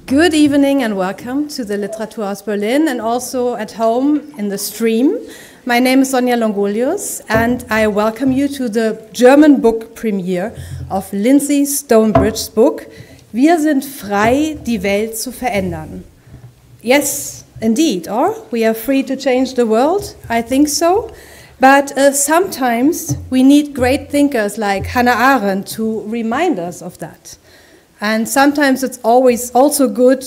Good evening and welcome to the Literaturhaus Berlin and also at home in the stream. My name is Sonja Longolius and I welcome you to the German book premiere of Lindsay Stonebridge's book, Wir sind frei, die Welt zu verändern. Yes, indeed, or we are free to change the world, I think so. But sometimes we need great thinkers like Hannah Arendt to remind us of that. And sometimes it's always also good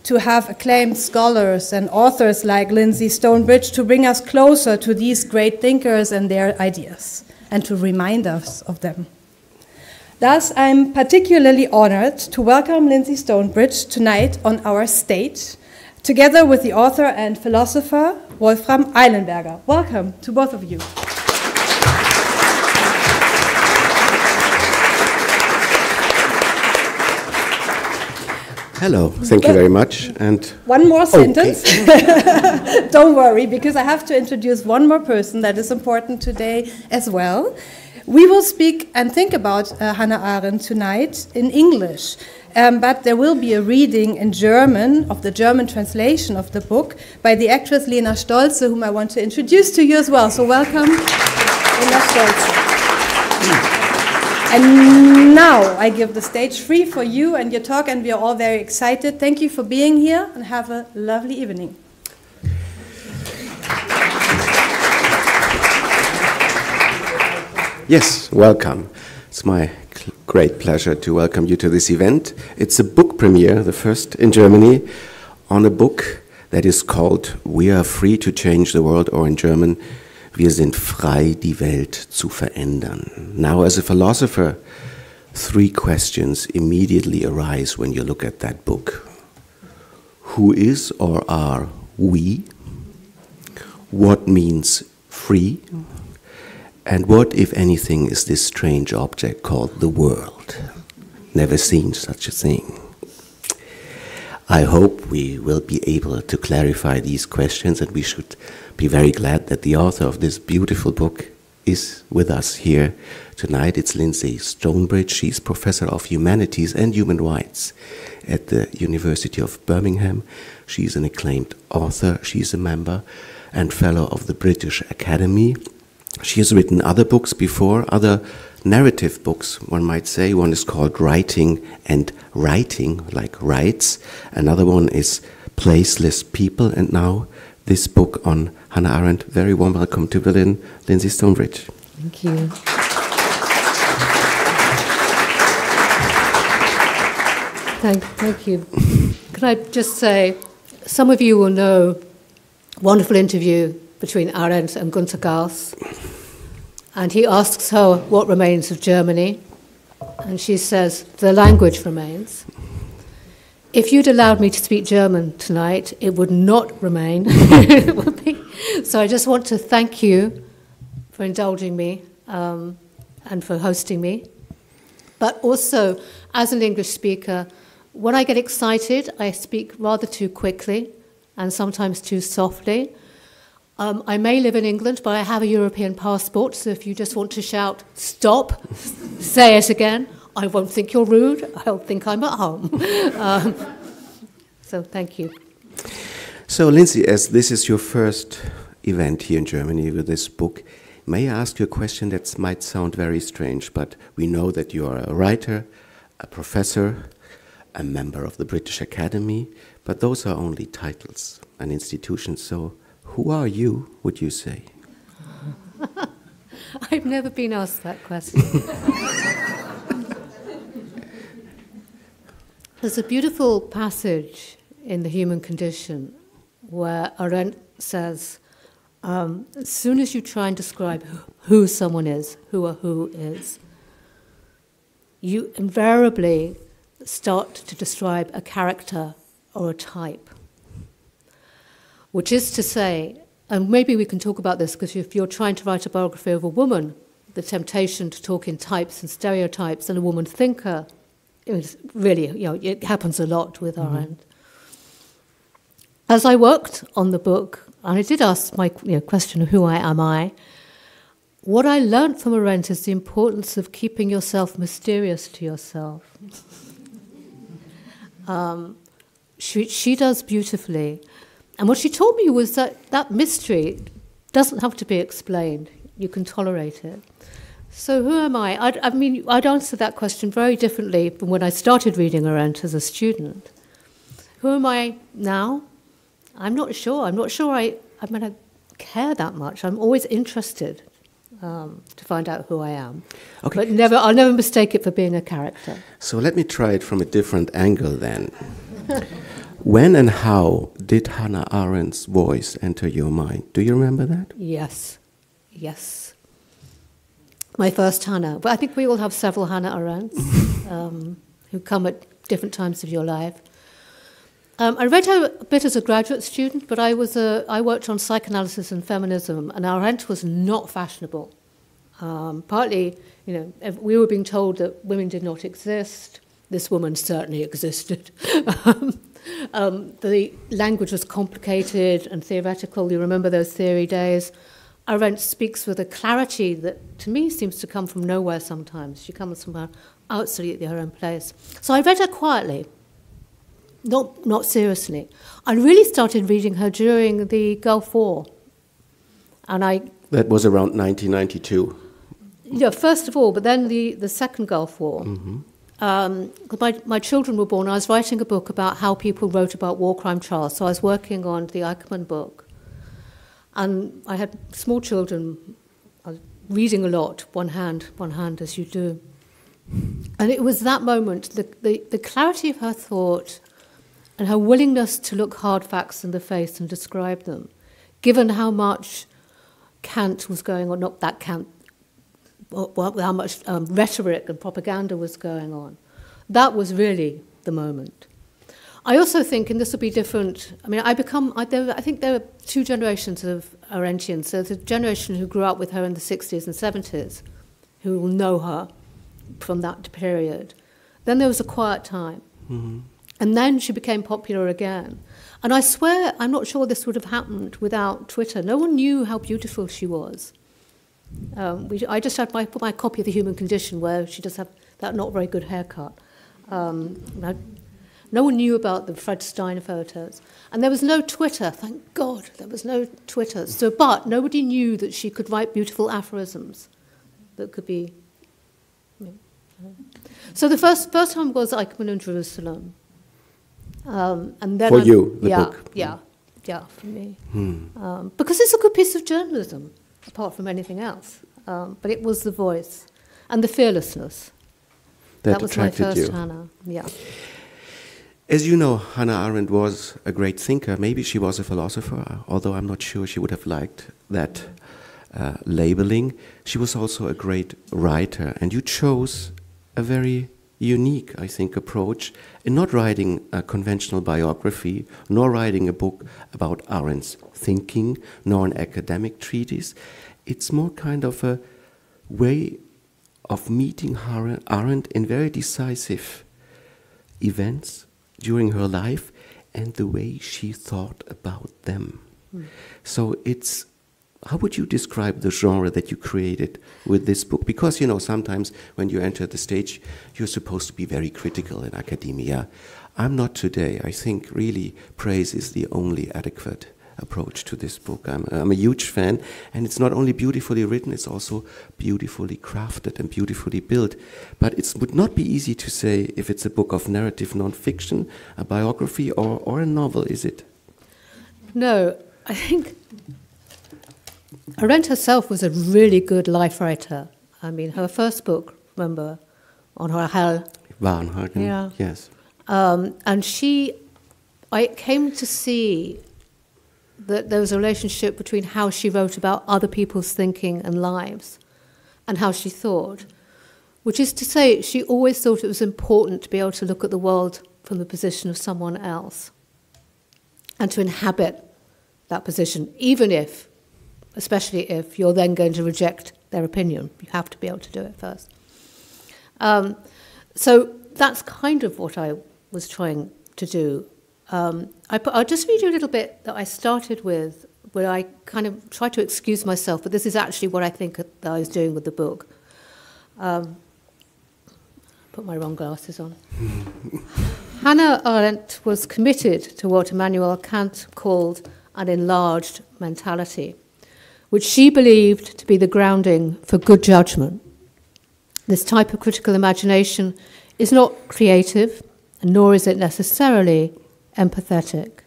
to have acclaimed scholars and authors like Lindsay Stonebridge to bring us closer to these great thinkers and their ideas, and to remind us of them. Thus, I'm particularly honored to welcome Lindsay Stonebridge tonight on our stage, together with the author and philosopher Wolfram Eilenberger. Welcome to both of you. Hello, thank you very much. And one more sentence. Don't worry, because I have to introduce one more person that is important today as well. We will speak and think about Hannah Arendt tonight in English, but there will be a reading in German of the German translation of the book by the actress Lena Stolze, whom I want to introduce to you as well. So welcome, Lena Stolze. And now I give the stage free for you and your talk, and we are all very excited. Thank you for being here, and have a lovely evening. yes, welcome. It's my great pleasure to welcome you to this event. It's a book premiere, the first in Germany, on a book that is called We are free to change the world, or in German, Wir sind frei, die Welt zu verändern. Now, as a philosopher, three questions immediately arise when you look at that book. Who is or are we? What means free? And what, if anything, is this strange object called the world? Never seen such a thing. I hope we will be able to clarify these questions, and we should be very glad that the author of this beautiful book is with us here tonight. It's Lindsay Stonebridge. She's Professor of Humanities and Human Rights at the University of Birmingham. She's an acclaimed author. She's a member and fellow of the British Academy. She has written other books before, other narrative books, one might say. One is called Writing and Writing, like rights. Another one is Placeless People, and now this book on Hannah Arendt. Very warm welcome to Berlin, Lindsay Stonebridge. Thank you. Thank you. Can I just say, some of you will know a wonderful interview between Arendt and Günter Gauss. And he asks her what remains of Germany. And she says, the language remains. If you'd allowed me to speak German tonight, it would not remain. It would be. So I just want to thank you for indulging me and for hosting me. But also, as an English speaker, when I get excited, I speak rather too quickly and sometimes too softly. I may live in England, but I have a European passport, so if you just want to shout, stop, say it again, I won't think you're rude, I'll think I'm at home. So thank you. So Lindsay, as this is your first event here in Germany with this book, may I ask you a question that might sound very strange, but we know that you are a writer, a professor, a member of the British Academy, but those are only titles and institutions, so who are you, would you say? I've never been asked that question. There's a beautiful passage in The Human Condition where Arendt says, as soon as you try and describe who someone is, who a who is, you invariably start to describe a character or a type. Which is to say, and maybe we can talk about this, because if you're trying to write a biography of a woman, the temptation to talk in types and stereotypes and a woman thinker is really, it happens a lot with Arendt. As I worked on the book, and I did ask my question of who am I, what I learned from Arendt is the importance of keeping yourself mysterious to yourself. she does beautifully. And what she told me was that mystery doesn't have to be explained. You can tolerate it. So who am I? I mean, I'd answer that question very differently from when I started reading Arendt as a student. Who am I now? I'm not sure. I'm not sure I care that much. I'm always interested to find out who I am. Okay. But I'll never mistake it for being a character. So let me try it from a different angle then. When and how did Hannah Arendt's voice enter your mind? Do you remember that? Yes. My first Hannah. But I think we all have several Hannah Arendts who come at different times of your life. I read her a bit as a graduate student, but I worked on psychoanalysis and feminism, and Arendt was not fashionable. Partly, we were being told that women did not exist. This woman certainly existed. The language was complicated and theoretical. You remember those theory days. Arendt speaks with a clarity that, to me, seems to come from nowhere sometimes. She comes from her absolutely her own place. So I read her quietly, not seriously. I really started reading her during the Gulf War. That was around 1992. Yeah, first of all, but then the second Gulf War. Mm-hmm. My children were born. I was writing a book about how people wrote about war crime trials. So I was working on the Eichmann book. And I had small children. I was reading a lot, one hand as you do. And it was that moment, the clarity of her thought and her willingness to look hard facts in the face and describe them, given how much Kant was going on, not that Kant, how much rhetoric and propaganda was going on. That was really the moment. I also think, and this will be different, I think there are two generations of Arendtians. There's a generation who grew up with her in the 60s and 70s, who will know her from that period. Then there was a quiet time. Mm-hmm. And then she became popular again. And I swear, I'm not sure this would have happened without Twitter. No one knew how beautiful she was. I just had my copy of The Human Condition, where she does have that not very good haircut. No one knew about the Fred Stein photos. And there was no Twitter, thank God, there was no Twitter. But nobody knew that she could write beautiful aphorisms that could be... So the first time was Eichmann in Jerusalem. And then for you, the book? Yeah, for me. Because it's a good piece of journalism, apart from anything else. But it was the voice and the fearlessness. That was my first Hannah, yeah. As you know, Hannah Arendt was a great thinker. Maybe she was a philosopher, although I'm not sure she would have liked that labeling. She was also a great writer, and you chose a very unique, I think, approach in not writing a conventional biography, nor writing a book about Arendt's thinking, nor an academic treatise. It's more kind of a way of meeting Arendt in very decisive events during her life and the way she thought about them. So it's, how would you describe the genre that you created with this book? Because, sometimes when you enter the stage, you're supposed to be very critical in academia. I'm not today. I think really praise is the only adequate approach to this book. I'm a huge fan, and it's not only beautifully written, it's also beautifully crafted and beautifully built. But it would not be easy to say if it's a book of narrative non-fiction, a biography, or a novel, is it? No, I think Arendt herself was a really good life writer. Her first book, remember, on her hell. Warenhagen, yeah. Yes. And I came to see that there was a relationship between how she wrote about other people's thinking and lives and how she thought, which is to say she always thought it was important to be able to look at the world from the position of someone else and to inhabit that position, even if, especially if you're then going to reject their opinion. You have to be able to do it first. So that's kind of what I was trying to do. I'll just read you a little bit that I started with, where I kind of tried to excuse myself, but this is actually what I think that I was doing with the book. Put my wrong glasses on. Hannah Arendt was committed to what Immanuel Kant called an enlarged mentality, which she believed to be the grounding for good judgment. This type of critical imagination is not creative, nor is it necessarily empathetic.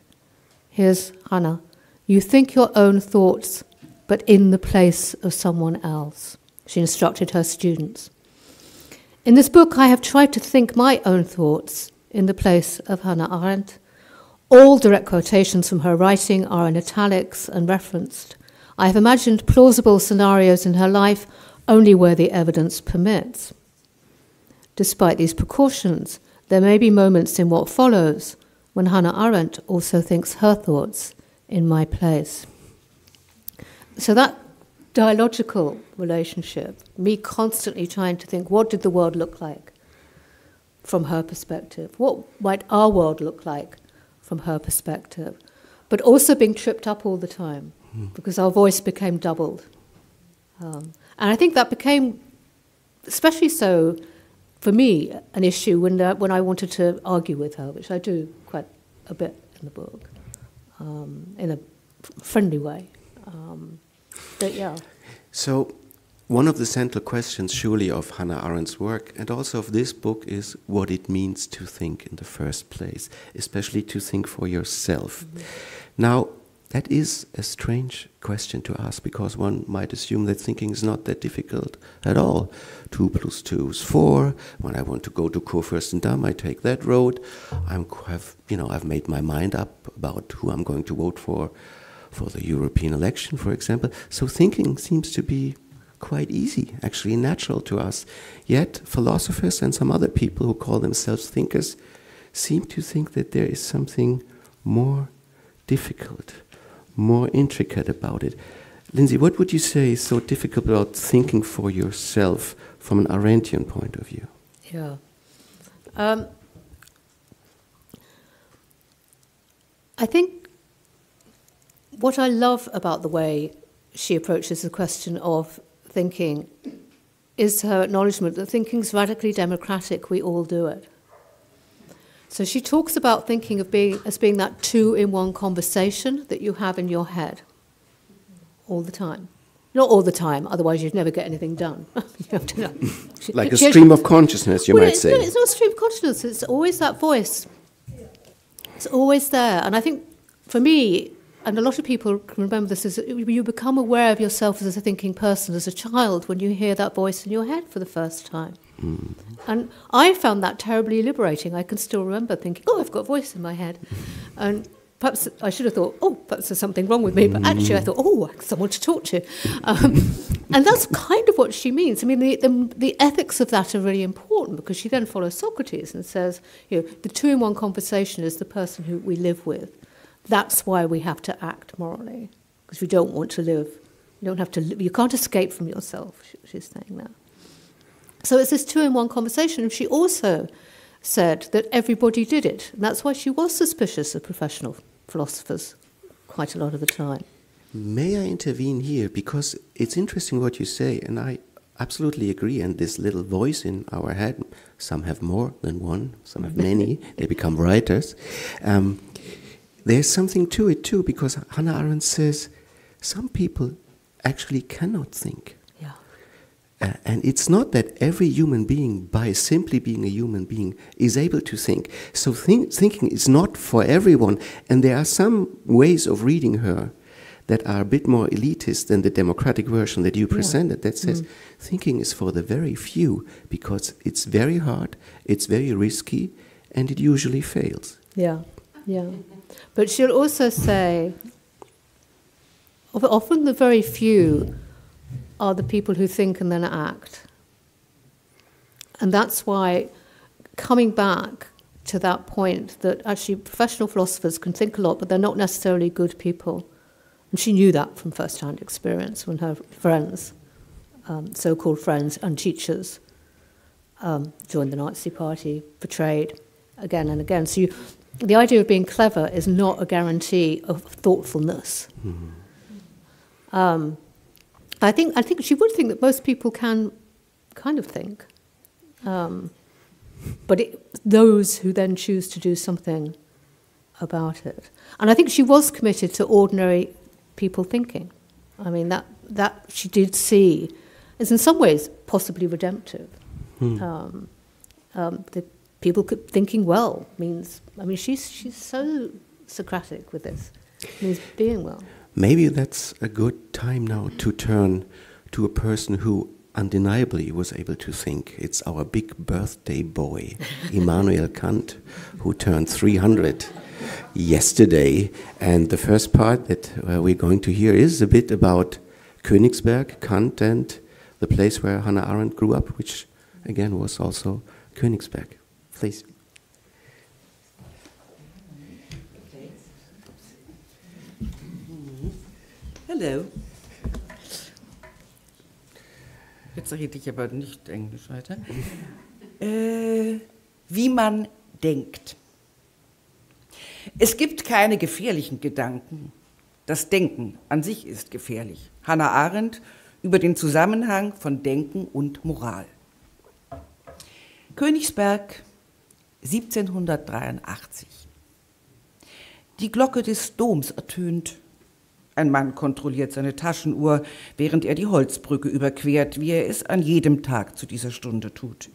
Here's Hannah. You think your own thoughts, but in the place of someone else, she instructed her students. In this book, I have tried to think my own thoughts in the place of Hannah Arendt. All direct quotations from her writing are in italics and referenced. I have imagined plausible scenarios in her life only where the evidence permits. Despite these precautions, there may be moments in what follows when Hannah Arendt also thinks her thoughts in my place. So that dialogical relationship, me constantly trying to think, what did the world look like from her perspective? What might our world look like from her perspective? But also being tripped up all the time because our voice became doubled. And I think that became, especially so for me, an issue when I wanted to argue with her, which I do quite a bit in the book, in a friendly way. But yeah. So one of the central questions surely of Hannah Arendt's work and also of this book is what it means to think in the first place, especially to think for yourself. Mm-hmm. Now, that is a strange question to ask because one might assume that thinking is not that difficult at all. 2 + 2 is 4. When I want to go to Kurfürstendamm, I take that road. I've made my mind up about who I'm going to vote for the European election, for example. So thinking seems to be quite easy, actually natural to us. Yet philosophers and some other people who call themselves thinkers seem to think that there is something more difficult, more intricate about it. Lindsay, what would you say is so difficult about thinking for yourself from an Arendtian point of view? Yeah. I think what I love about the way she approaches the question of thinking is her acknowledgement that thinking is radically democratic, we all do it. So she talks about thinking as being that 2-in-1 conversation that you have in your head all the time. Not all the time, otherwise you'd never get anything done. You have to know. Like a stream of consciousness, you might say. No, it's not a stream of consciousness, it's always that voice. It's always there. And I think, for me, and a lot of people can remember this, is you become aware of yourself as a thinking person as a child when you hear that voice in your head for the first time. Mm. And I found that terribly liberating. I can still remember thinking, oh, I've got a voice in my head. And perhaps I should have thought, oh, perhaps there's something wrong with me. But actually I thought, oh, someone to talk to. And that's kind of what she means. I mean, the ethics of that are really important because she then follows Socrates and says, the 2-in-1 conversation is the person who we live with. That's why we have to act morally, because we don't want to live. You don't have to live. You can't escape from yourself, she's saying that. So it's this 2-in-1 conversation. And she also said that everybody did it. And that's why she was suspicious of professional philosophers quite a lot of the time. May I intervene here? Because it's interesting what you say, and I absolutely agree. And this little voice in our head, some have more than one, some have many, they become writers. There's something to it too, because Hannah Arendt says some people actually cannot think. Yeah. And it's not that every human being, by simply being a human being, is able to think. So thinking is not for everyone. And there are some ways of reading her that are a bit more elitist than the democratic version that you presented, that says thinking is for the very few, because it's very hard, it's very risky, and it usually fails. Yeah, yeah. But she'll also say, often the very few are the people who think and then act. And that's why coming back to that point that actually professional philosophers can think a lot, but they're not necessarily good people. And she knew that from first-hand experience when her friends, so-called friends and teachers, joined the Nazi Party, betrayed again and again. So the idea of being clever is not a guarantee of thoughtfulness. Mm-hmm. I think she would think that most people can kind of think. but those who then choose to do something about it. And I think she was committed to ordinary people thinking. I mean, that she did see is in some ways possibly redemptive. The people thinking well means, I mean, she's so Socratic with this, means being well. Maybe that's a good time now to turn to a person who undeniably was able to think. It's our big birthday boy, Immanuel Kant, who turned 300 yesterday. And the first part that we're going to hear is a bit about Königsberg, Kant, and the place where Hannah Arendt grew up, which again was also Königsberg. Please. Hello. Jetzt rede ich aber nicht Englisch weiter. Wie man denkt. Es gibt keine gefährlichen Gedanken. Das Denken an sich ist gefährlich. Hannah Arendt über den Zusammenhang von Denken und Moral. Königsberg, 1783. Die Glocke des Doms ertönt. Ein Mann kontrolliert seine Taschenuhr, während er die Holzbrücke überquert, wie er es an jedem Tag zu dieser Stunde tut.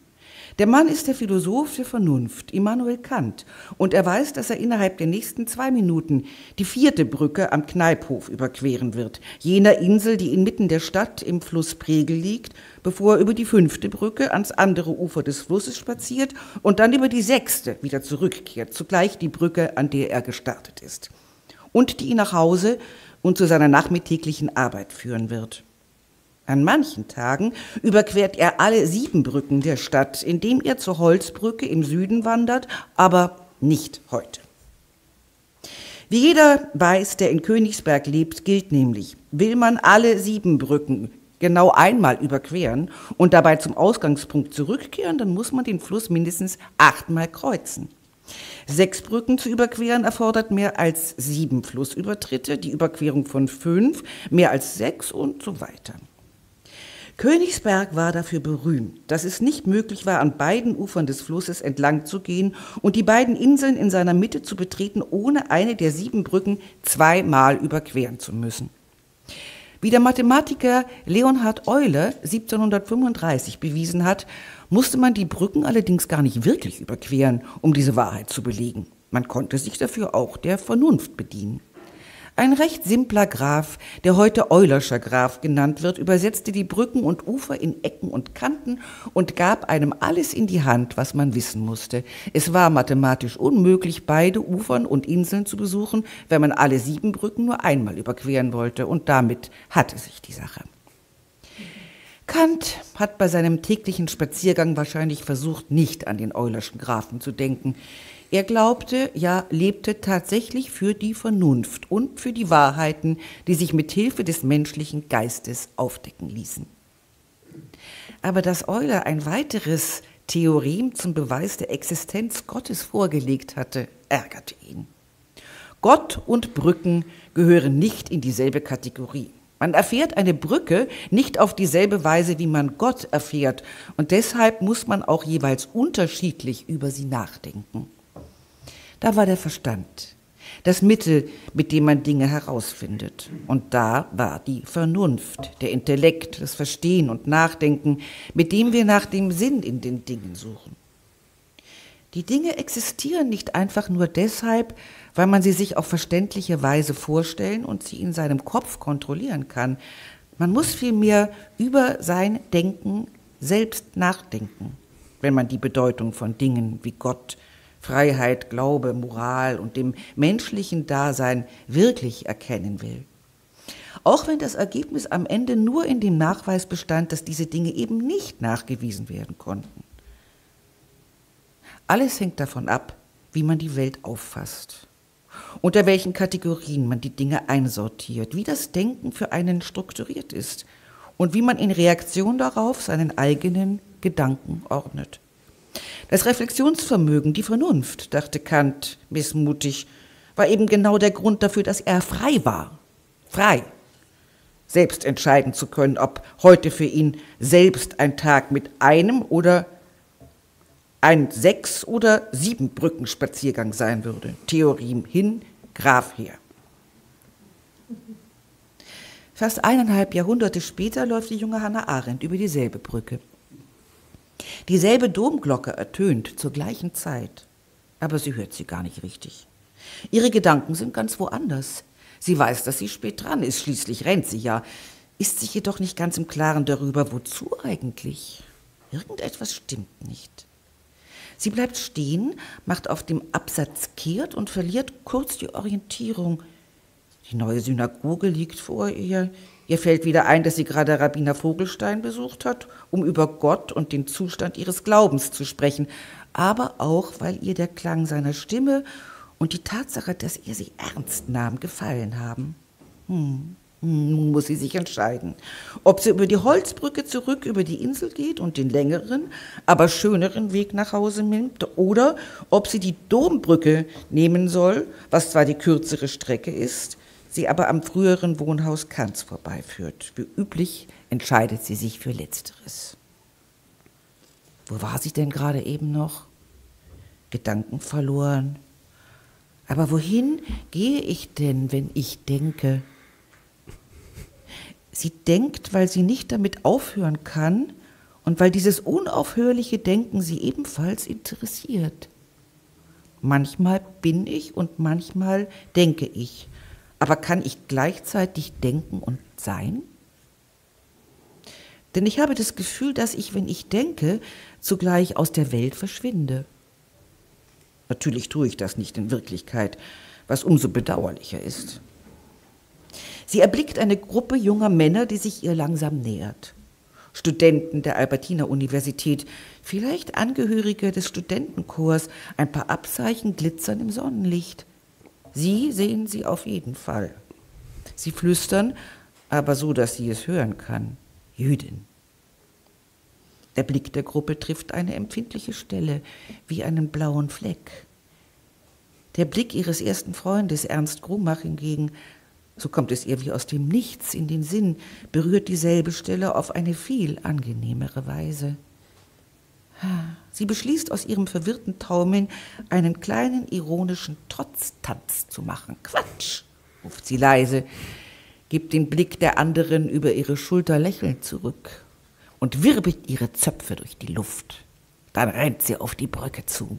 Der Mann ist der Philosoph der Vernunft, Immanuel Kant, und er weiß, dass er innerhalb der nächsten 2 Minuten die 4. Brücke am Kneiphof überqueren wird, jener Insel, die inmitten der Stadt im Fluss Pregel liegt, bevor er über die 5. Brücke ans andere Ufer des Flusses spaziert und dann über die 6. wieder zurückkehrt, zugleich die Brücke, an der er gestartet ist, und die ihn nach Hause und zu seiner nachmittäglichen Arbeit führen wird. An manchen Tagen überquert er alle 7 Brücken der Stadt, indem er zur Holzbrücke im Süden wandert, aber nicht heute. Wie jeder weiß, der in Königsberg lebt, gilt nämlich, will man alle 7 Brücken genau einmal überqueren und dabei zum Ausgangspunkt zurückkehren, dann muss man den Fluss mindestens 8-mal kreuzen. 6 Brücken zu überqueren erfordert mehr als 7 Flussübertritte, die Überquerung von 5 mehr als 6 und so weiter. Königsberg war dafür berühmt, dass es nicht möglich war, an beiden Ufern des Flusses entlang zu gehen und die beiden Inseln in seiner Mitte zu betreten, ohne eine der 7 Brücken 2-mal überqueren zu müssen. Wie der Mathematiker Leonhard Euler 1735 bewiesen hat, musste man die Brücken allerdings gar nicht wirklich überqueren, um diese Wahrheit zu belegen. Man konnte sich dafür auch der Vernunft bedienen. Ein recht simpler Graph, der heute Eulerscher Graph genannt wird, übersetzte die Brücken und Ufer in Ecken und Kanten und gab einem alles in die Hand, was man wissen musste. Es war mathematisch unmöglich, beide Ufern und Inseln zu besuchen, wenn man alle 7 Brücken nur einmal überqueren wollte, und damit hatte sich die Sache. Kant hat bei seinem täglichen Spaziergang wahrscheinlich versucht, nicht an den Eulerschen Graphen zu denken. Er glaubte, ja, lebte tatsächlich für die Vernunft und für die Wahrheiten, die sich mit Hilfe des menschlichen Geistes aufdecken ließen. Aber dass Euler ein weiteres Theorem zum Beweis der Existenz Gottes vorgelegt hatte, ärgerte ihn. Gott und Brücken gehören nicht in dieselbe Kategorie. Man erfährt eine Brücke nicht auf dieselbe Weise, wie man Gott erfährt, und deshalb muss man auch jeweils unterschiedlich über sie nachdenken. Da war der Verstand, das Mittel, mit dem man Dinge herausfindet. Und da war die Vernunft, der Intellekt, das Verstehen und Nachdenken, mit dem wir nach dem Sinn in den Dingen suchen. Die Dinge existieren nicht einfach nur deshalb, weil man sie sich auf verständliche Weise vorstellen und sie in seinem Kopf kontrollieren kann. Man muss vielmehr über sein Denken selbst nachdenken, wenn man die Bedeutung von Dingen wie Gott, Freiheit, Glaube, Moral und dem menschlichen Dasein wirklich erkennen will. Auch wenn das Ergebnis am Ende nur in dem Nachweis bestand, dass diese Dinge eben nicht nachgewiesen werden konnten. Alles hängt davon ab, wie man die Welt auffasst, unter welchen Kategorien man die Dinge einsortiert, wie das Denken für einen strukturiert ist und wie man in Reaktion darauf seinen eigenen Gedanken ordnet. Das Reflexionsvermögen, die Vernunft, dachte Kant missmutig, war eben genau der Grund dafür, dass er frei war. Frei, selbst entscheiden zu können, ob heute für ihn selbst ein Tag mit einem oder ein 6- oder 7-Brücken-Spaziergang sein würde. Theorem hin, Graf her. Fast 1,5 Jahrhunderte später läuft die junge Hannah Arendt über dieselbe Brücke. Dieselbe Domglocke ertönt zur gleichen Zeit, aber sie hört sie gar nicht richtig. Ihre Gedanken sind ganz woanders. Sie weiß, dass sie spät dran ist, schließlich rennt sie ja, ist sich jedoch nicht ganz im Klaren darüber, wozu eigentlich. Irgendetwas stimmt nicht. Sie bleibt stehen, macht auf dem Absatz kehrt und verliert kurz die Orientierung. Die neue Synagoge liegt vor ihr. Ihr fällt wieder ein, dass sie gerade Rabbiner Vogelstein besucht hat, um über Gott und den Zustand ihres Glaubens zu sprechen, aber auch, weil ihr der Klang seiner Stimme und die Tatsache, dass er sie ernst nahm, gefallen haben. Nun muss sie sich entscheiden, ob sie über die Holzbrücke zurück über die Insel geht und den längeren, aber schöneren Weg nach Hause nimmt, oder ob sie die Dombrücke nehmen soll, was zwar die kürzere Strecke ist, sie aber am früheren Wohnhaus Kants vorbeiführt. Wie üblich entscheidet sie sich für Letzteres. Wo war sie denn gerade eben noch? Gedanken verloren. Aber wohin gehe ich denn, wenn ich denke? Sie denkt, weil sie nicht damit aufhören kann und weil dieses unaufhörliche Denken sie ebenfalls interessiert. Manchmal bin ich und manchmal denke ich. Aber kann ich gleichzeitig denken und sein? Denn ich habe das Gefühl, dass ich, wenn ich denke, zugleich aus der Welt verschwinde. Natürlich tue ich das nicht in Wirklichkeit, was umso bedauerlicher ist. Sie erblickt eine Gruppe junger Männer, die sich ihr langsam nähert. Studenten der Albertina-Universität, vielleicht Angehörige des Studentenchors, ein paar Abzeichen glitzern im Sonnenlicht. Sie sehen sie auf jeden Fall. Sie flüstern, aber so, dass sie es hören kann. Jüdin. Der Blick der Gruppe trifft eine empfindliche Stelle, wie einen blauen Fleck. Der Blick ihres ersten Freundes, Ernst Grumach, hingegen, so kommt es ihr wie aus dem Nichts in den Sinn, berührt dieselbe Stelle auf eine viel angenehmere Weise. Sie beschließt, aus ihrem verwirrten Taumeln einen kleinen ironischen Trotztanz zu machen. Quatsch, ruft sie leise, gibt den Blick der anderen über ihre Schulter lächelnd zurück und wirbelt ihre Zöpfe durch die Luft. Dann rennt sie auf die Brücke zu.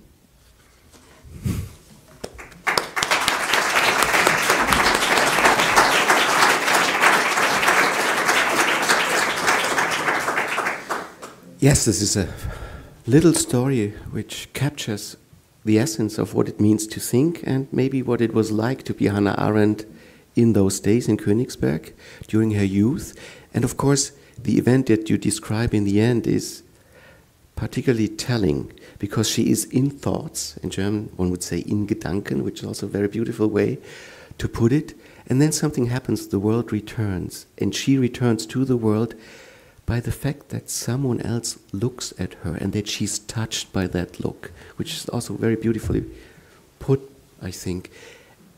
Yes, this is a little story which captures the essence of what it means to think and maybe what it was like to be Hannah Arendt in those days in Königsberg during her youth. And of course, the event that you describe in the end is particularly telling because she is in thoughts. In German, one would say in Gedanken, which is also a very beautiful way to put it. And then something happens, the world returns, and she returns to the world by the fact that someone else looks at her and that she's touched by that look, which is also very beautifully put, I think.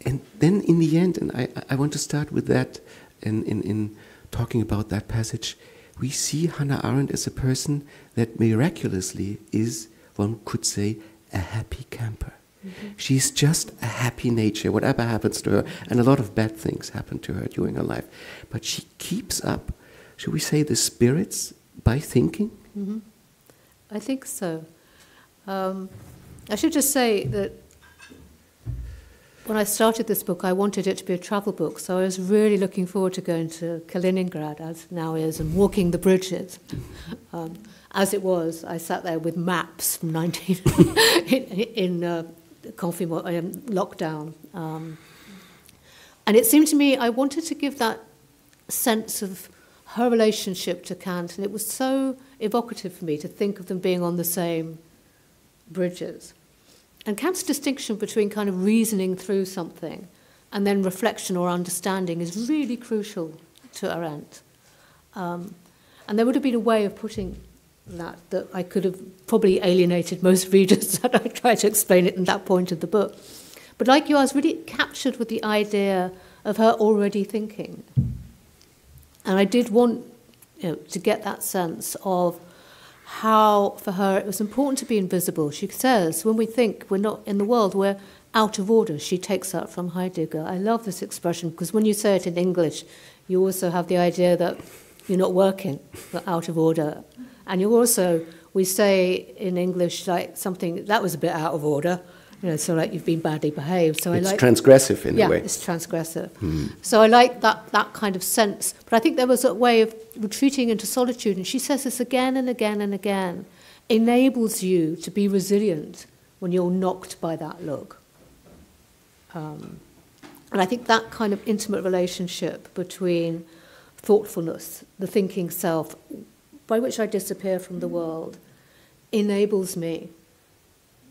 And then in the end, and I want to start with that in talking about that passage, we see Hannah Arendt as a person that miraculously is, one could say, a happy camper. Mm-hmm. She's just a happy nature, whatever happens to her, and a lot of bad things happen to her during her life. But she keeps up, should we say, the spirits by thinking? Mm-hmm. I think so. I should just say that when I started this book, I wanted it to be a travel book, so I was really looking forward to going to Kaliningrad, as now is, and walking the bridges. As it was, I sat there with maps from in lockdown. And it seemed to me I wanted to give that sense of her relationship to Kant, and it was so evocative for me to think of them being on the same bridges. And Kant's distinction between kind of reasoning through something and then reflection or understanding is really crucial to Arendt. And there would have been a way of putting that I could have probably alienated most readers that I tried to explain it in that point of the book. But like you, I was really captured with the idea of her already thinking. And I did want to get that sense of how, for her, it was important to be invisible. She says, when we think we're not in the world, we're out of order. She takes that from Heidegger. I love this expression, because when you say it in English, you also have the idea that you're not working, you're out of order. And you also, we say in English, like something, that was a bit out of order, you know, so like you've been badly behaved. So it's transgressive in a way. Yeah, it's transgressive. So I like that kind of sense. But I think there was a way of retreating into solitude, and she says this again and again and again, enables you to be resilient when you're knocked by that look. And I think that kind of intimate relationship between thoughtfulness, the thinking self, by which I disappear from the world, enables me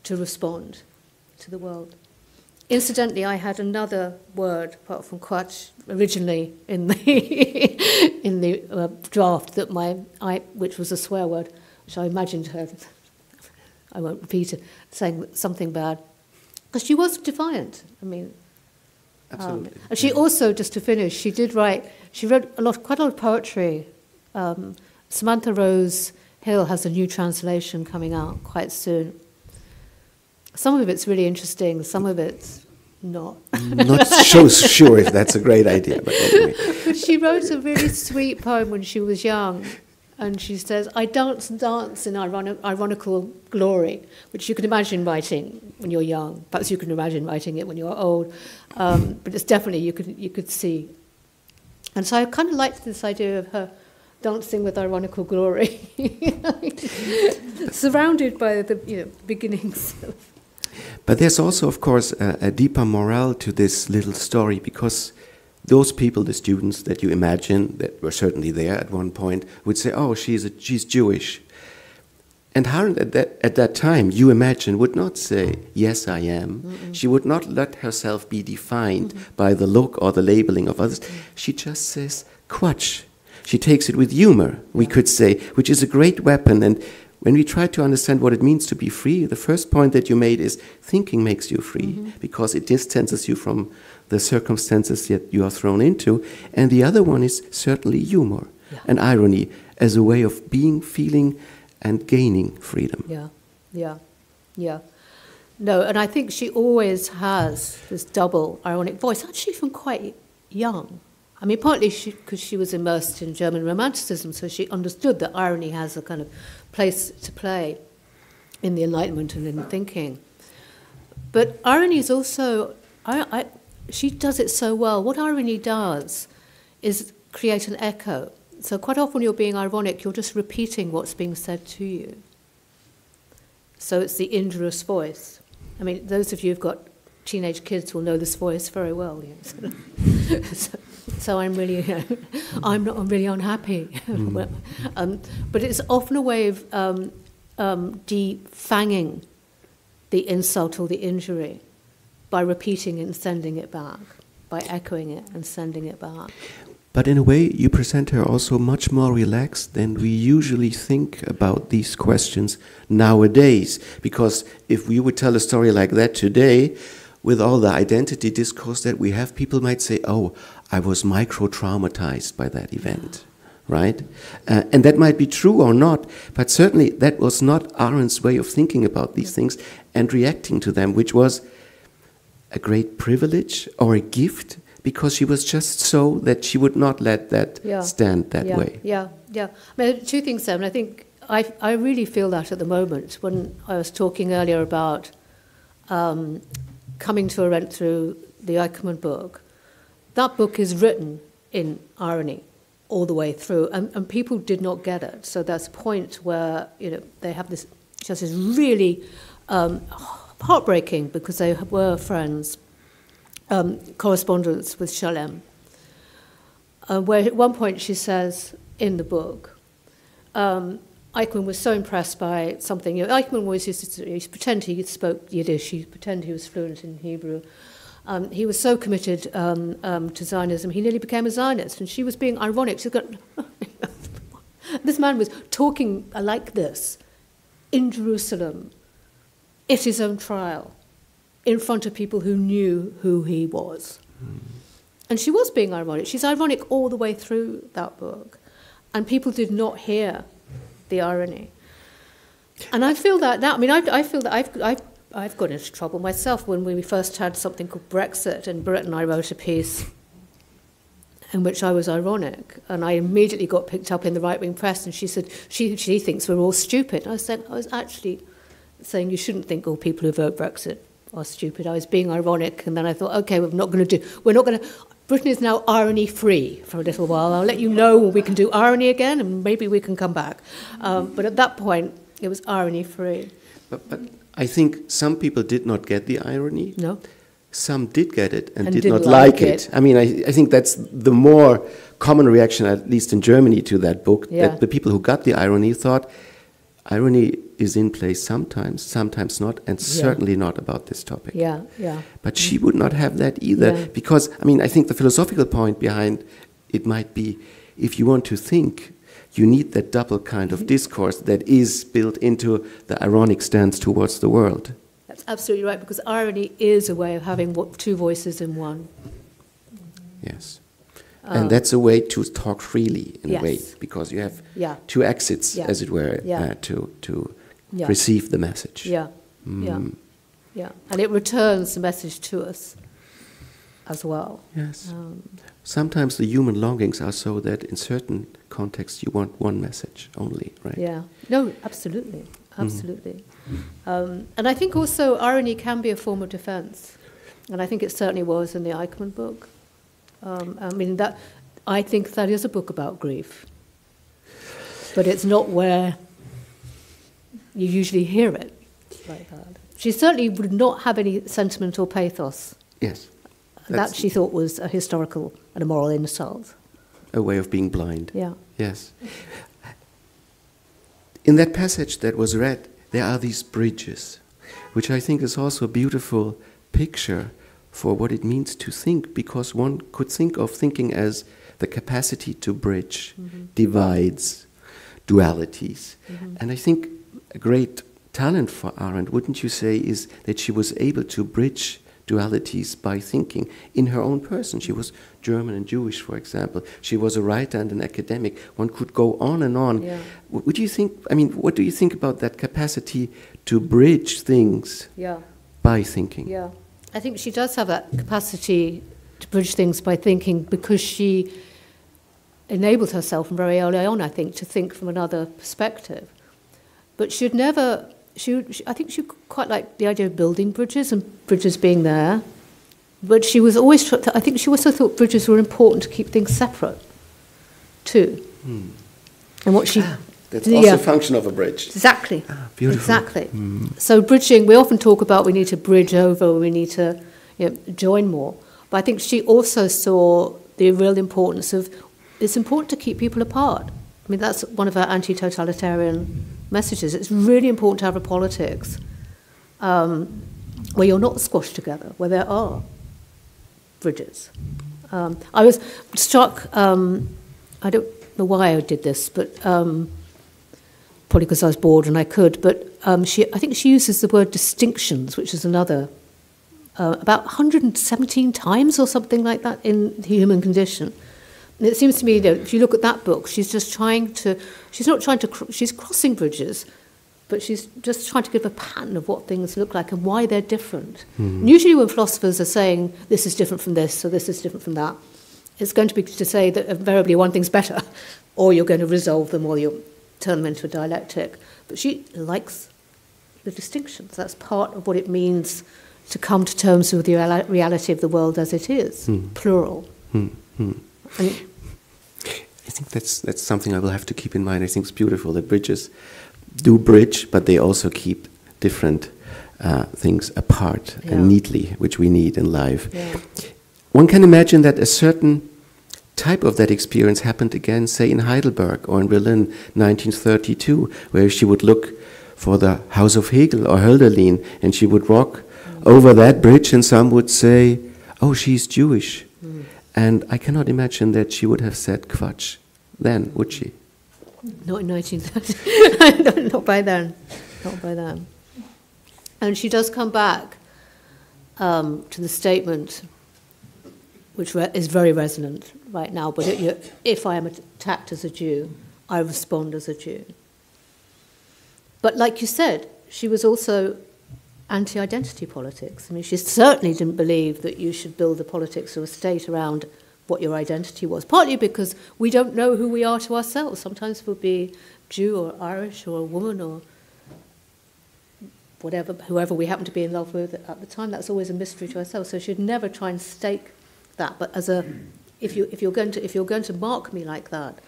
to respond to the world. Incidentally, I had another word, apart from quatsch, originally in the draft that which was a swear word, which I imagined her, I won't repeat it, saying something bad. Because she was defiant. I mean, absolutely. And she also, just to finish, she wrote quite a lot of poetry. Samantha Rose Hill has a new translation coming out quite soon. Some of it's really interesting, some of it's not. Not so sure if that's a great idea, but anyway. But she wrote a really sweet poem when she was young, and she says, I dance and dance in ironical glory, which you can imagine writing when you're young. Perhaps you can imagine writing it when you're old, but it's definitely, you could see. And so I kind of liked this idea of her dancing with ironical glory, surrounded by the beginnings. But there's also, of course, a deeper morale to this little story, because those people, the students that you imagine, that were certainly there at one point, would say, oh, she's Jewish. And Arendt at that time, you imagine, would not say, yes, I am. Mm-mm. She would not let herself be defined by the look or the labeling of others. She just says, quatsch. She takes it with humor, we could say, which is a great weapon. And when we try to understand what it means to be free, the first point that you made is thinking makes you free, because it distances you from the circumstances that you are thrown into. And the other one is certainly humor and irony as a way of being, feeling, and gaining freedom. Yeah. No, and I think she always has this double ironic voice, actually from quite young. I mean, partly because she was immersed in German Romanticism, so she understood that irony has a kind of place to play in the Enlightenment and in thinking. But irony is also, she does it so well. What irony does is create an echo. So quite often when you're being ironic, you're just repeating what's being said to you. So it's the injurious voice. I mean, those of you who've got teenage kids will know this voice very well. So I'm really, I'm really unhappy. But it's often a way of defanging the insult or the injury by repeating it and sending it back, by echoing it and sending it back. But in a way, you present her also much more relaxed than we usually think about these questions nowadays. Because if we would tell a story like that today, with all the identity discourse that we have, people might say, oh, I was micro-traumatized by that event, right? And that might be true or not, but certainly that was not Arendt's way of thinking about these things and reacting to them, which was a great privilege or a gift, because she was just so that she would not let that stand that way. Yeah. I mean, two things there, and I think I really feel that at the moment. When I was talking earlier about coming to Arendt through the Eichmann book, that book is written in irony all the way through, and people did not get it. So there's a point where they have this just this really heartbreaking, because they were friends, correspondence with Shalem, where at one point she says in the book, Eichmann was so impressed by something. Eichmann always used to pretend he spoke Yiddish, he pretend he was fluent in Hebrew. He was so committed to Zionism, he nearly became a Zionist, and she was being ironic. She's got this man was talking like this in Jerusalem at his own trial, in front of people who knew who he was. And she was being ironic. She's ironic all the way through that book. And people did not hear the irony. And I feel that now. I mean, I feel that I've got into trouble myself when we first had something called Brexit in Britain. I wrote a piece in which I was ironic, and I immediately got picked up in the right-wing press, and she said she thinks we're all stupid. I was actually saying you shouldn't think all people who vote Brexit are stupid. I was being ironic, and then I thought, okay, we're not going to. Britain is now irony-free for a little while. I'll let you know when we can do irony again, and maybe we can come back. But at that point, it was irony-free. But I think some people did not get the irony. No. Some did get it and did not like it. I mean, I think that's the more common reaction, at least in Germany, to that book, that the people who got the irony thought irony is in place sometimes, sometimes not, and certainly not about this topic. Yeah, yeah. But she would not have that either, because, I mean, I think the philosophical point behind it might be, if you want to think, you need that double kind of discourse that is built into the ironic stance towards the world. That's absolutely right, because irony is a way of having two voices in one. Yes. And that's a way to talk freely, in a way, because you have two exits, as it were, to receive the message. Yeah, yeah. And it returns the message to us as well. Yes. Sometimes the human longings are so that in certain contexts you want one message only, right? Yeah. No, absolutely. Absolutely. And I think also irony can be a form of defense. And I think it certainly was in the Eichmann book. I mean, I think that is a book about grief. But it's not where you usually hear it like that. She certainly would not have any sentiment or pathos. Yes. That she thought was a historical and a moral insult. A way of being blind. Yeah. Yes. In that passage that was read, there are these bridges, which I think is also a beautiful picture for what it means to think, because one could think of thinking as the capacity to bridge divides, dualities. And I think a great talent for Arendt, wouldn't you say, is that she was able to bridge dualities by thinking in her own person. She was German and Jewish, for example. She was a writer and an academic. One could go on and on. Yeah. Would you think, I mean, what do you think about that capacity to bridge things by thinking? Yeah, I think she does have that capacity to bridge things by thinking, because she enabled herself from very early on, I think, to think from another perspective. But she'd never... I think she quite liked the idea of building bridges and bridges being there. But she was always... I think she also thought bridges were important to keep things separate, too. And what she... That's also a function of a bridge. Exactly. Beautiful. Exactly. So bridging, we often talk about we need to bridge over, we need to join more. But I think she also saw the real importance of... It's important to keep people apart. I mean, that's one of her anti-totalitarian messages. It's really important to have a politics where you're not squashed together, where there are bridges. I was struck, I don't know why I did this, but probably because I was bored and I could, but I think she uses the word distinctions, which is another, about 117 times or something like that in The Human Condition. And it seems to me that if you look at that book, she's crossing bridges, but she's just trying to give a pattern of what things look like and why they're different. And usually when philosophers are saying this is different from this or this is different from that, it's going to be to say that invariably one thing's better, or you're going to resolve them, or you'll turn them into a dialectic. But she likes the distinctions. That's part of what it means to come to terms with the reality of the world as it is, plural. I think that's something I will have to keep in mind. I think it's beautiful that bridges do bridge, but they also keep different things apart and neatly, which we need in life. Yeah. One can imagine that a certain type of that experience happened again, say, in Heidelberg or in Berlin, 1932, where she would look for the house of Hegel or Hölderlin, and she would walk over that bridge, and some would say, oh, she's Jewish. And I cannot imagine that she would have said Quatsch then, would she? Not in 1930. Not by then. Not by then. And she does come back to the statement, which is very resonant right now, but if I am attacked as a Jew, I respond as a Jew. But like you said, she was also anti-identity politics. I mean, she certainly didn't believe that you should build the politics of a state around what your identity was, partly because we don't know who we are to ourselves. Sometimes we'll be Jew or Irish or a woman or whatever, whoever we happen to be in love with at the time. That's always a mystery to ourselves. So she'd never try and stake that. But as a, if you're going to mark me like that,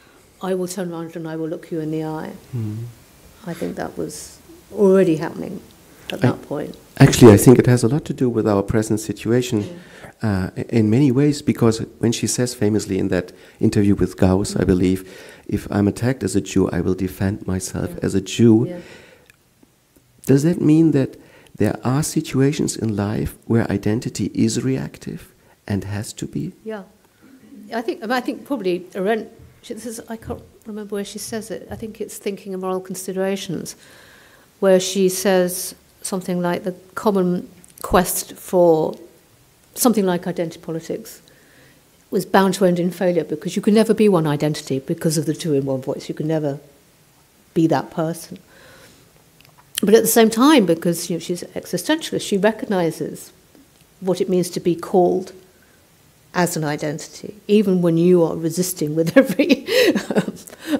I will turn around and I will look you in the eye. I think that was already happening at that point. Actually, I think it has a lot to do with our present situation in many ways, because when she says famously in that interview with Gauss, I believe, if I'm attacked as a Jew, I will defend myself as a Jew. Does that mean that there are situations in life where identity is reactive and has to be? Yeah. I think probably Arendt, I can't remember where she says it. I think it's Thinking of Moral Considerations, where she says something like the common quest for something like identity politics was bound to end in failure, because you can never be one identity because of the two in one voice. You can never be that person. But at the same time, because she's existentialist, she recognises what it means to be called as an identity, even when you are resisting with every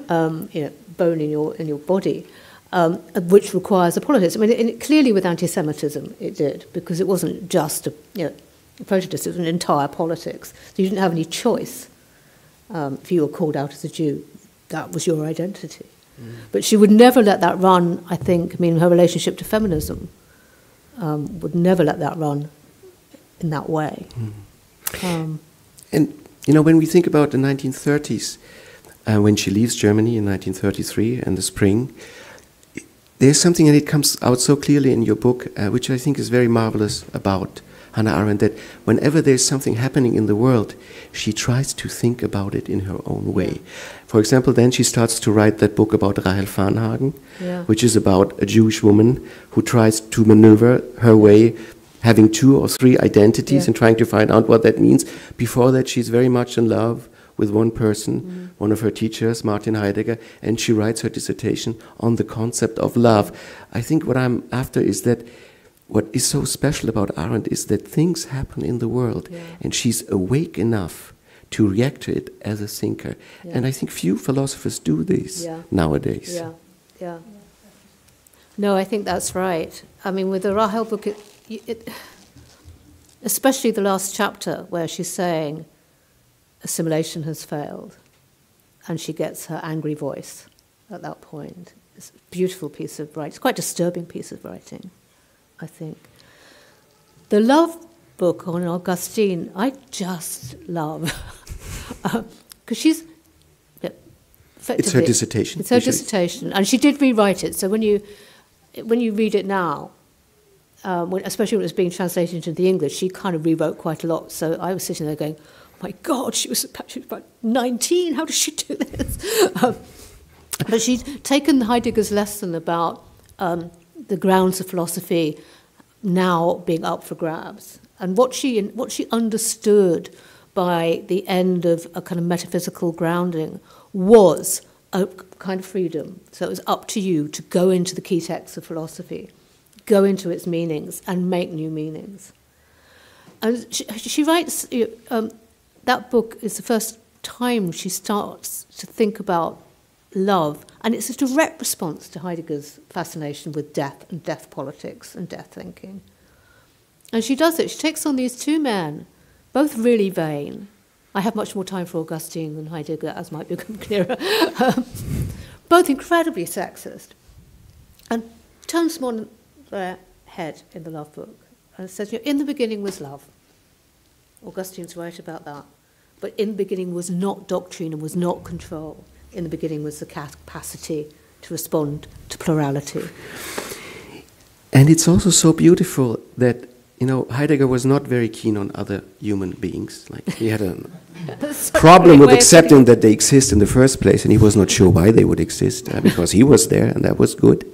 bone in your body, which requires a politics. I mean, clearly with anti-Semitism it did, because it wasn't just a prejudice; it was an entire politics. So you didn't have any choice. If you were called out as a Jew, that was your identity. But she would never let that run, I think. I mean, her relationship to feminism would never let that run in that way. And, when we think about the 1930s, when she leaves Germany in 1933 in the spring, there's something, and it comes out so clearly in your book, which I think is very marvelous about Hannah Arendt, that whenever there's something happening in the world, she tries to think about it in her own way. For example, then she starts to write that book about Rahel Varnhagen, which is about a Jewish woman who tries to maneuver her way, having 2 or 3 identities and trying to find out what that means. Before that, she's very much in love with one person, one of her teachers, Martin Heidegger, and she writes her dissertation on the concept of love. I think what I'm after is that what is so special about Arendt is that things happen in the world, and she's awake enough to react to it as a thinker. And I think few philosophers do this nowadays. No, I think that's right. I mean, with the Rahel book, especially the last chapter where she's saying assimilation has failed, and she gets her angry voice at that point. It's a beautiful piece of writing. It's quite a disturbing piece of writing, I think. The love book on Augustine, I just love, because she's it's her dissertation. It's her dissertation, and she did rewrite it. So when you read it now, especially when it was being translated into the English, she kind of rewrote quite a lot. So I was sitting there going, "Oh my God, she was about 19. How does she do this?" But she'd taken Heidegger's lesson about the grounds of philosophy now being up for grabs, and what she understood by the end of a kind of metaphysical grounding was a kind of freedom. So it was up to you to go into the key texts of philosophy, go into its meanings, and make new meanings. And she writes, that book is the first time she starts to think about love, and it's a direct response to Heidegger's fascination with death and death politics and death thinking. And she does it. She takes on these 2 men, both really vain. I have much more time for Augustine than Heidegger, as might become clearer. Both incredibly sexist, and turns them on their head in the love book. And it says, in the beginning was love. Augustine's right about that. But in the beginning was not doctrine and was not control. In the beginning was the capacity to respond to plurality. And it's also so beautiful that, Heidegger was not very keen on other human beings. Like, he had a problem with accepting that they exist in the first place, and he was not sure why they would exist, because he was there, and that was good.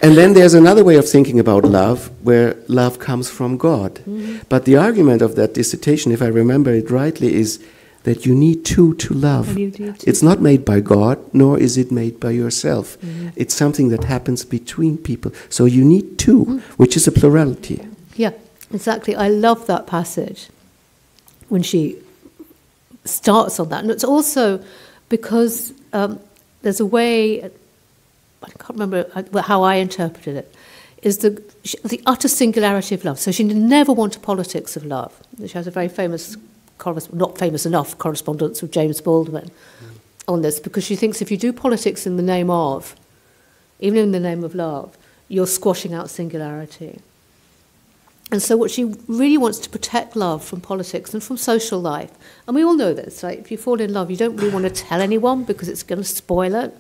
And then there's another way of thinking about love, where love comes from God. But the argument of that dissertation, if I remember it rightly, is that you need two to love. It's not made by God, nor is it made by yourself. It's something that happens between people. So you need two, which is a plurality. Yeah, exactly. I love that passage when she starts on that. And it's also because there's a way, I can't remember how I interpreted it, is the utter singularity of love. So she never wanted politics of love. She has a very famous, not famous enough, correspondence with James Baldwin on this, because she thinks if you do politics in the name of, even in the name of love, you're squashing out singularity. And so what she really wants to protect love from politics and from social life. And we all know this, right? If you fall in love, you don't really want to tell anyone because it's going to spoil it.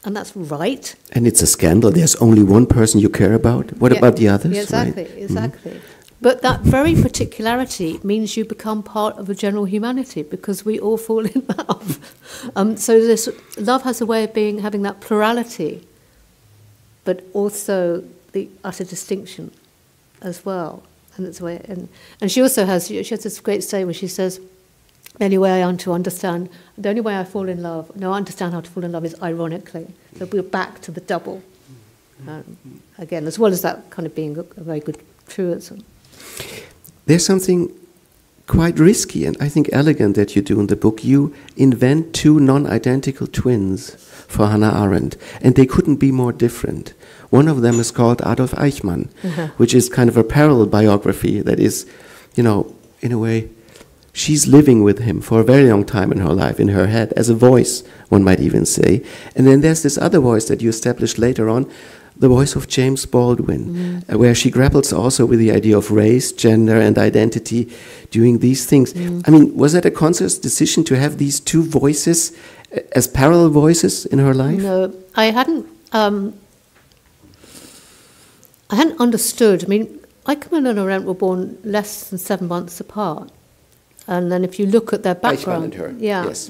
And that's right. And it's a scandal. There's only one person you care about. What about the others? Yeah, exactly, right? exactly. But that very particularity means you become part of a general humanity because we all fall in love. So this love has a way of having that plurality, but also the utter distinction as well. And it's a way, and she also has this great saying where she says, the only way I understand how to fall in love is ironically. So we're back to the double again, as well as that kind of being a very good truism. There's something quite risky and I think elegant that you do in the book. You invent two non-identical twins for Hannah Arendt, and they couldn't be more different. One of them is called Adolf Eichmann, which is kind of a parallel biography that is, in a way, she's living with him for a very long time in her life, in her head, as a voice, one might even say. And then there's this other voice that you established later on, the voice of James Baldwin, where she grapples also with the idea of race, gender, and identity, doing these things. I mean, was that a conscious decision to have these two voices as parallel voices in her life? No, I hadn't understood. I mean, Eichmann and Arendt were born less than 7 months apart. And then if you look at their background... Eichmann and her, yes.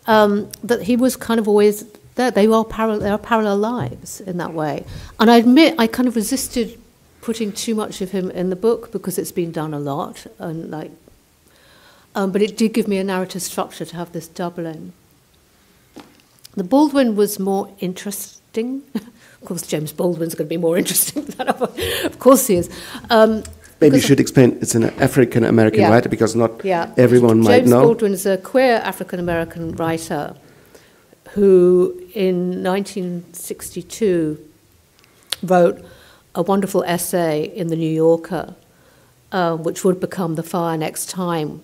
That he was kind of always there. They are parallel lives in that way. And I admit I kind of resisted putting too much of him in the book because it's been done a lot. And but it did give me a narrative structure to have this doubling. The Baldwin was more interesting. Of course, James Baldwin's going to be more interesting than that. Of course he is. Maybe you should explain, it's an African-American writer, because not everyone might know. James Baldwin is a queer African-American writer who, in 1962, wrote a wonderful essay in The New Yorker, which would become The Fire Next Time,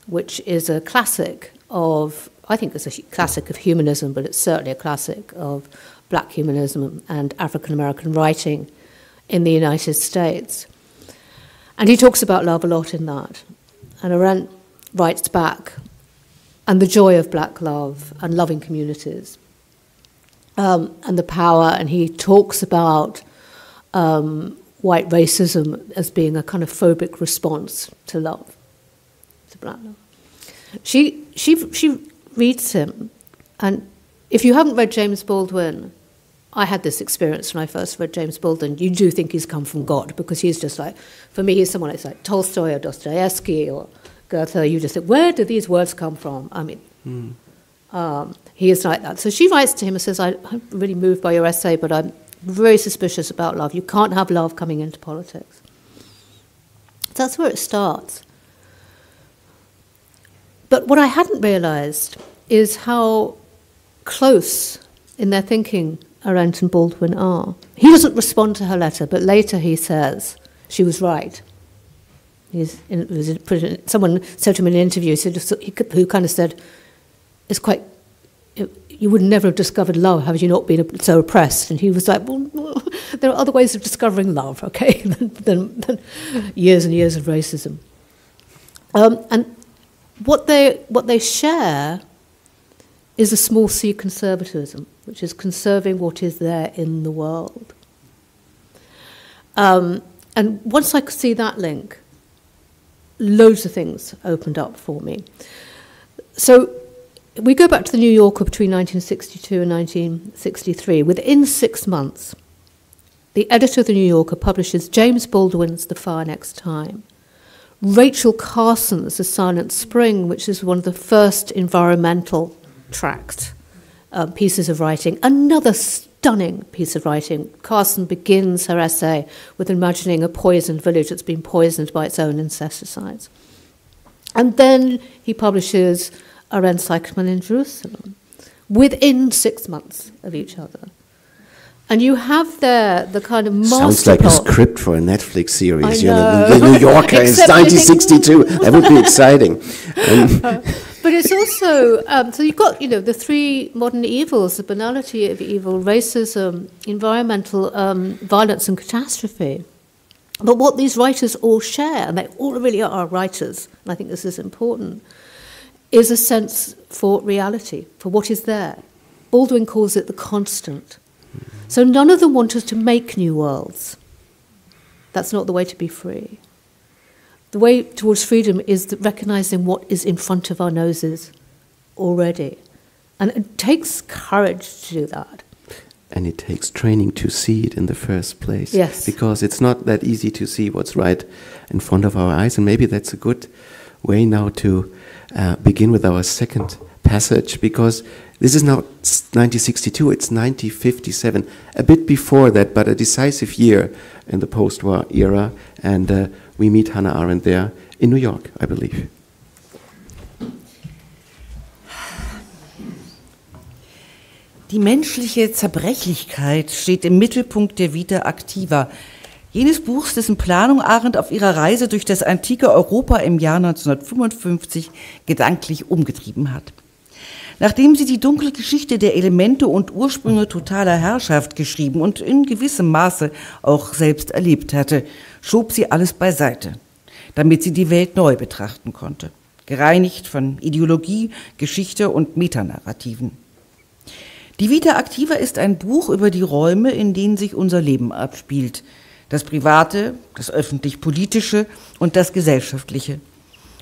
which is a classic of, I think it's a classic of humanism, but it's certainly a classic of black humanism and African-American writing in the United States. And he talks about love a lot in that. And Arendt writes back, and the joy of black love and loving communities, and the power, and he talks about white racism as being a kind of phobic response to love, to black love. She reads him, and if you haven't read James Baldwin, I had this experience when I first read James Baldwin. You do think he's come from God, because he's just like, for me, he's someone that's like Tolstoy or Dostoevsky or Goethe. You just think, where do these words come from? I mean, he is like that. So she writes to him and says, I'm really moved by your essay, but I'm very suspicious about love. You can't have love coming into politics. So that's where it starts. But what I hadn't realized is how close in their thinking Arendt and Baldwin are. He doesn't respond to her letter, but later he says she was right. Someone said to him in an interview, who kind of said, "It's quite. You would never have discovered love had you not been so oppressed." And he was like, "Well, there are other ways of discovering love, okay, than years and years of racism." And what they share is a small c conservatism, which is conserving what is there in the world. And once I could see that link, loads of things opened up for me. So we go back to the New Yorker between 1962 and 1963. Within 6 months, the editor of the New Yorker publishes James Baldwin's The Fire Next Time, Rachel Carson's The Silent Spring, which is one of the first environmental tract pieces of writing, another stunning piece of writing. Carson begins her essay with imagining a poisoned village that's been poisoned by its own insecticides. And then he publishes Arendts Lektionen in Jerusalem within 6 months of each other. And you have there the kind of master Sounds like plot. a script for a Netflix series. I You know, know. the New Yorker is Except 1962. That would be exciting. But it's also, so you've got, the three modern evils, the banality of evil, racism, environmental violence and catastrophe. But what these writers all share, and they all really are writers, and I think this is important, is a sense for reality, for what is there. Baldwin calls it the constant. So none of them want us to make new worlds. That's not the way to be free. The way towards freedom is recognizing what is in front of our noses already. And it takes courage to do that. And it takes training to see it in the first place. Yes. Because it's not that easy to see what's right in front of our eyes. And maybe that's a good way now to begin with our second passage, because this is now 1962, it's 1957, a bit before that, but a decisive year in the post-war era. And we meet Hannah Arendt there in New York, I believe. Die menschliche Zerbrechlichkeit steht im Mittelpunkt der Vita Activa, jenes Buchs, dessen Planung Arendt auf ihrer Reise durch das antike Europa im Jahr 1955 gedanklich umgetrieben hat. Nachdem sie die dunkle Geschichte der Elemente und Ursprünge totaler Herrschaft geschrieben und in gewissem Maße auch selbst erlebt hatte, schob sie alles beiseite, damit sie die Welt neu betrachten konnte, gereinigt von Ideologie, Geschichte und Metanarrativen. Die Vita Activa ist ein Buch über die Räume, in denen sich unser Leben abspielt. Das Private, das öffentlich-politische und das Gesellschaftliche.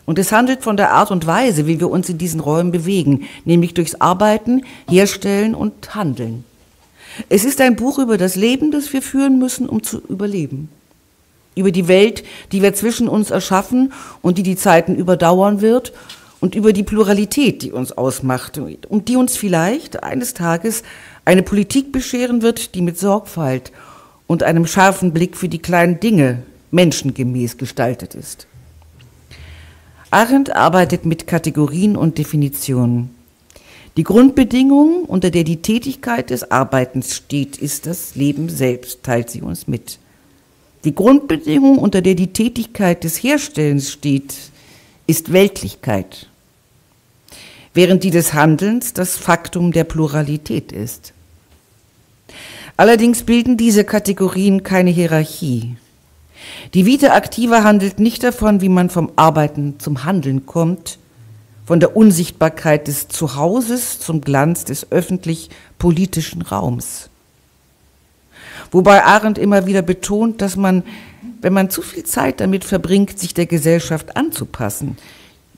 Und es handelt von der Art und Weise, wie wir uns in diesen Räumen bewegen, nämlich durchs Arbeiten, Herstellen und Handeln. Es ist ein Buch über das Leben, das wir führen müssen, um zu überleben. Über die Welt, die wir zwischen uns erschaffen und die Zeiten überdauern wird, und über die Pluralität, die uns ausmacht und die uns vielleicht eines Tages eine Politik bescheren wird, die mit Sorgfalt und einem scharfen Blick für die kleinen Dinge menschengemäß gestaltet ist. Arendt arbeitet mit Kategorien und Definitionen. Die Grundbedingung, unter der die Tätigkeit des Arbeitens steht, ist das Leben selbst, teilt sie uns mit. Die Grundbedingung, unter der die Tätigkeit des Herstellens steht, ist Weltlichkeit, während die des Handelns das Faktum der Pluralität ist. Allerdings bilden diese Kategorien keine Hierarchie. Die Vita Activa handelt nicht davon, wie man vom Arbeiten zum Handeln kommt, von der Unsichtbarkeit des Zuhauses zum Glanz des öffentlich-politischen Raums. Wobei Arendt immer wieder betont, dass man, wenn man zu viel Zeit damit verbringt, sich der Gesellschaft anzupassen,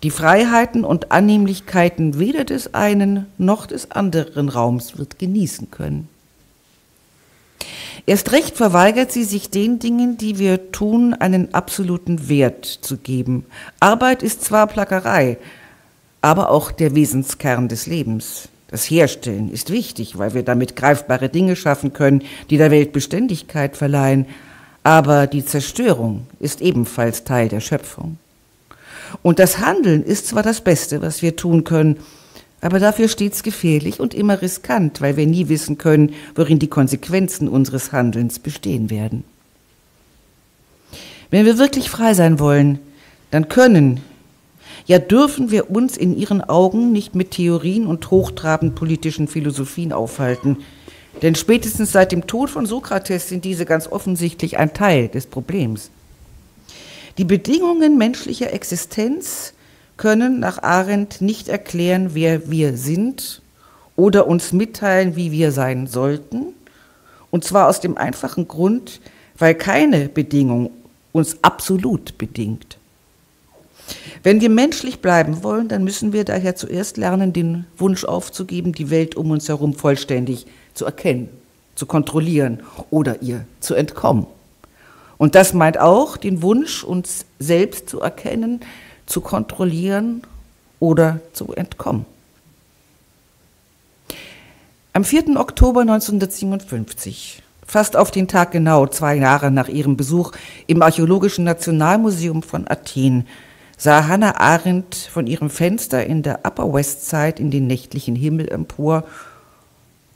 die Freiheiten und Annehmlichkeiten weder des einen noch des anderen Raums wird genießen können. Erst recht verweigert sie sich den Dingen, die wir tun, einen absoluten Wert zu geben. Arbeit ist zwar Plackerei, aber auch der Wesenskern des Lebens. Das Herstellen ist wichtig, weil wir damit greifbare Dinge schaffen können, die der Welt Beständigkeit verleihen, aber die Zerstörung ist ebenfalls Teil der Schöpfung. Und das Handeln ist zwar das Beste, was wir tun können, aber dafür stets gefährlich und immer riskant, weil wir nie wissen können, worin die Konsequenzen unseres Handelns bestehen werden. Wenn wir wirklich frei sein wollen, dann können, ja dürfen wir uns in ihren Augen nicht mit Theorien und hochtrabend politischen Philosophien aufhalten, denn spätestens seit dem Tod von Sokrates sind diese ganz offensichtlich ein Teil des Problems. Die Bedingungen menschlicher Existenz können nach Arendt nicht erklären, wer wir sind oder uns mitteilen, wie wir sein sollten, und zwar aus dem einfachen Grund, weil keine Bedingung uns absolut bedingt. Wenn wir menschlich bleiben wollen, dann müssen wir daher zuerst lernen, den Wunsch aufzugeben, die Welt um uns herum vollständig zu erkennen, zu kontrollieren oder ihr zu entkommen. Und das meint auch den Wunsch, uns selbst zu erkennen, zu kontrollieren oder zu entkommen. Am 4. Oktober 1957, fast auf den Tag genau 2 Jahre nach ihrem Besuch im Archäologischen Nationalmuseum von Athen, sah Hannah Arendt von ihrem Fenster in der Upper West Side in den nächtlichen Himmel empor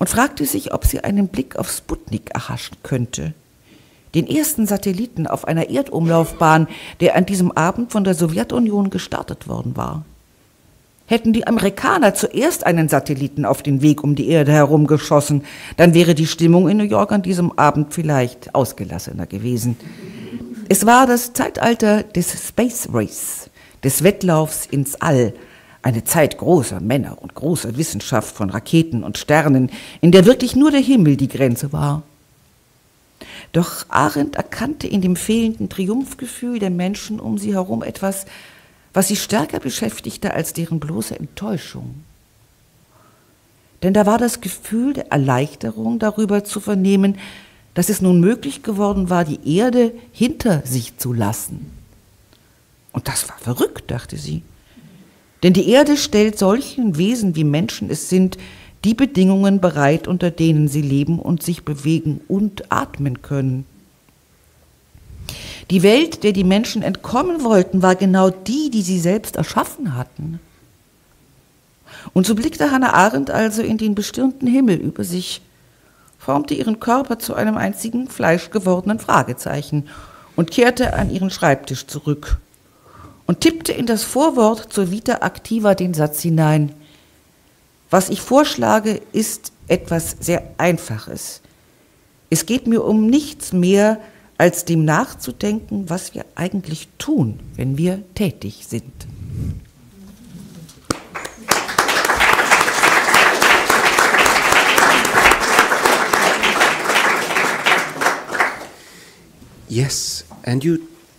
und fragte sich, ob sie einen Blick auf Sputnik erhaschen könnte, den ersten Satelliten auf einer Erdumlaufbahn, der an diesem Abend von der Sowjetunion gestartet worden war. Hätten die Amerikaner zuerst einen Satelliten auf den Weg um die Erde herum geschossen, dann wäre die Stimmung in New York an diesem Abend vielleicht ausgelassener gewesen. Es war das Zeitalter des Space Race, des Wettlaufs ins All, eine Zeit großer Männer und großer Wissenschaft von Raketen und Sternen, in der wirklich nur der Himmel die Grenze war. Doch Arendt erkannte in dem fehlenden Triumphgefühl der Menschen um sie herum etwas, was sie stärker beschäftigte als deren bloße Enttäuschung. Denn da war das Gefühl der Erleichterung darüber zu vernehmen, dass es nun möglich geworden war, die Erde hinter sich zu lassen. Und das war verrückt, dachte sie. Denn die Erde stellt solchen Wesen, wie Menschen es sind, die Bedingungen bereit, unter denen sie leben und sich bewegen und atmen können. Die Welt, der die Menschen entkommen wollten, war genau die, die sie selbst erschaffen hatten. Und so blickte Hannah Arendt also in den bestirnten Himmel über sich, formte ihren Körper zu einem einzigen fleischgewordenen Fragezeichen und kehrte an ihren Schreibtisch zurück und tippte in das Vorwort zur Vita Activa den Satz hinein: Was ich vorschlage, ist etwas sehr Einfaches. Es geht mir um nichts mehr, als dem nachzudenken, was wir eigentlich tun, wenn wir tätig sind. Yes, and you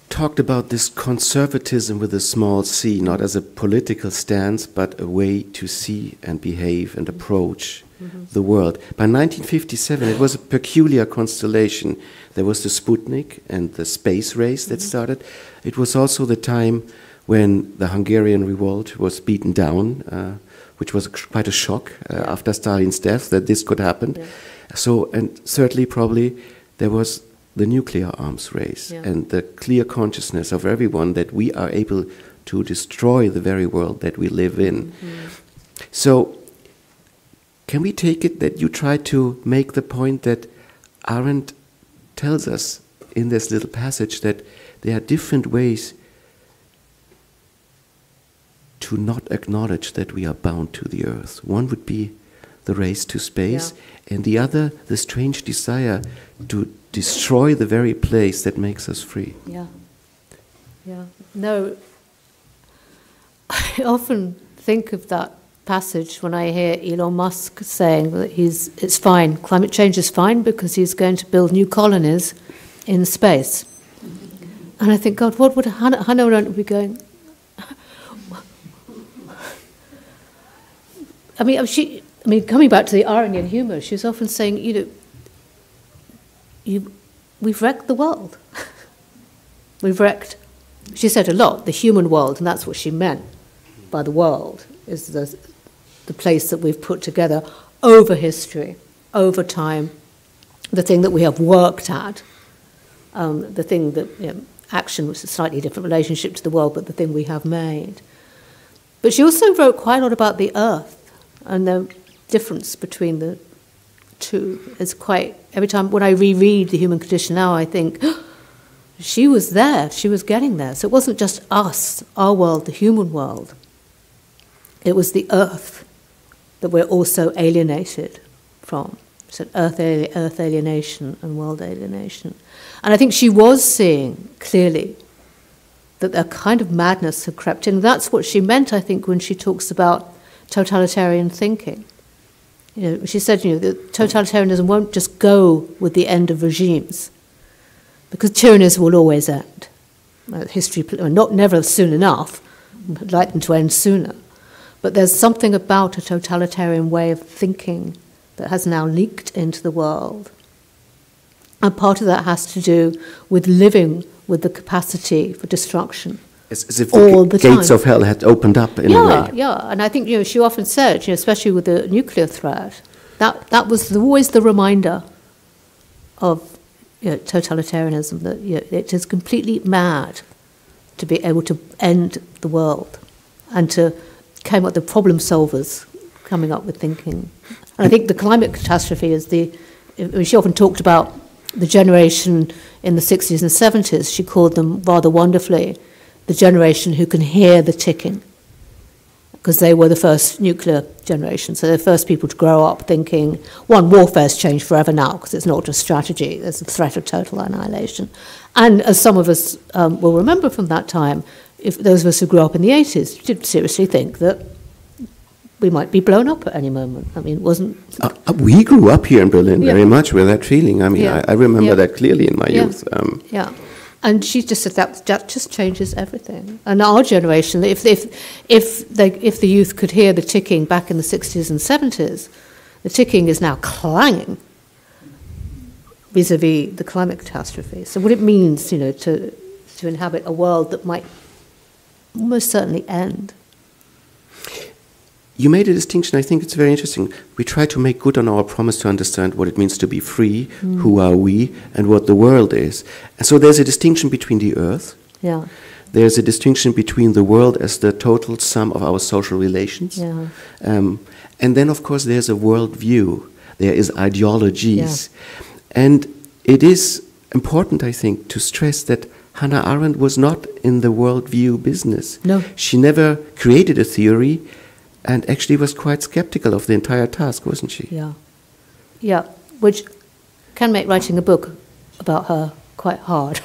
talked about this conservatism with a small c, not as a political stance, but a way to see and behave and approach the world. By 1957, it was a peculiar constellation. There was the Sputnik and the space race that started. It was also the time when the Hungarian revolt was beaten down, which was quite a shock after Stalin's death that this could happen. Yeah. So, and certainly probably there was the nuclear arms race and the clear consciousness of everyone that we are able to destroy the very world that we live in. So, can we take it that you try to make the point that Arendt tells us in this little passage that there are different ways to not acknowledge that we are bound to the earth? One would be the race to space, and the other, the strange desire to destroy the very place that makes us free. No, I often think of that passage when I hear Elon Musk saying that it's fine, climate change is fine because he's going to build new colonies in space. And I think, God, what would Hannah Arendt be going? I mean, coming back to the irony and humour, she was often saying, we've wrecked the world. We've wrecked, she said a lot, the human world, and that's what she meant by the world, is the place that we've put together over history, over time, the thing that we have worked at, the thing that, action was a slightly different relationship to the world, but the thing we have made. But she also wrote quite a lot about the earth, and the difference between the two is quite, every time when I reread The Human Condition now, I think, she was there, she was getting there. So it wasn't just us, our world, the human world. It was the earth that we're also alienated from. So earth alienation and world alienation. And I think she was seeing clearly that a kind of madness had crept in. That's what she meant, I think, when she talks about totalitarian thinking. She said, that totalitarianism won't just go with the end of regimes, because tyrannies will always end. History, never soon enough. I'd like them to end sooner. But there's something about a totalitarian way of thinking that has now leaked into the world. And part of that has to do with living with the capacity for destruction. As if the gates of hell had opened up in a way. Yeah, and I think she often said, especially with the nuclear threat, that was always the reminder of totalitarianism, that it is completely mad to be able to end the world and to came up with the problem solvers coming up with thinking. And I think the climate catastrophe is she often talked about the generation in the 60s and 70s. She called them rather wonderfully the generation who can hear the ticking, because they were the first nuclear generation. So they're the first people to grow up thinking, one, warfare's changed forever now, because it's not just strategy, there's a threat of total annihilation. And as some of us will remember from that time, if those of us who grew up in the 80s did seriously think that we might be blown up at any moment. I mean, it wasn't... we grew up here in Berlin very much with that feeling. I mean, I remember that clearly in my youth. And she just said that just changes everything. And our generation, if the youth could hear the ticking back in the 60s and 70s, the ticking is now clanging vis-a-vis the climate catastrophe. So what it means, to inhabit a world that might almost certainly end. You made a distinction, I think it's very interesting. We try to make good on our promise to understand what it means to be free, who are we, and what the world is. And so there's a distinction between the earth. Yeah. There's a distinction between the world as the total sum of our social relations. Yeah. And then, of course, there's a world view. There is ideologies. Yeah. And it is important, I think, to stress that Hannah Arendt was not in the worldview business. No. She never created a theory, and actually was quite skeptical of the entire task, wasn't she? Yeah, which can make writing a book about her quite hard,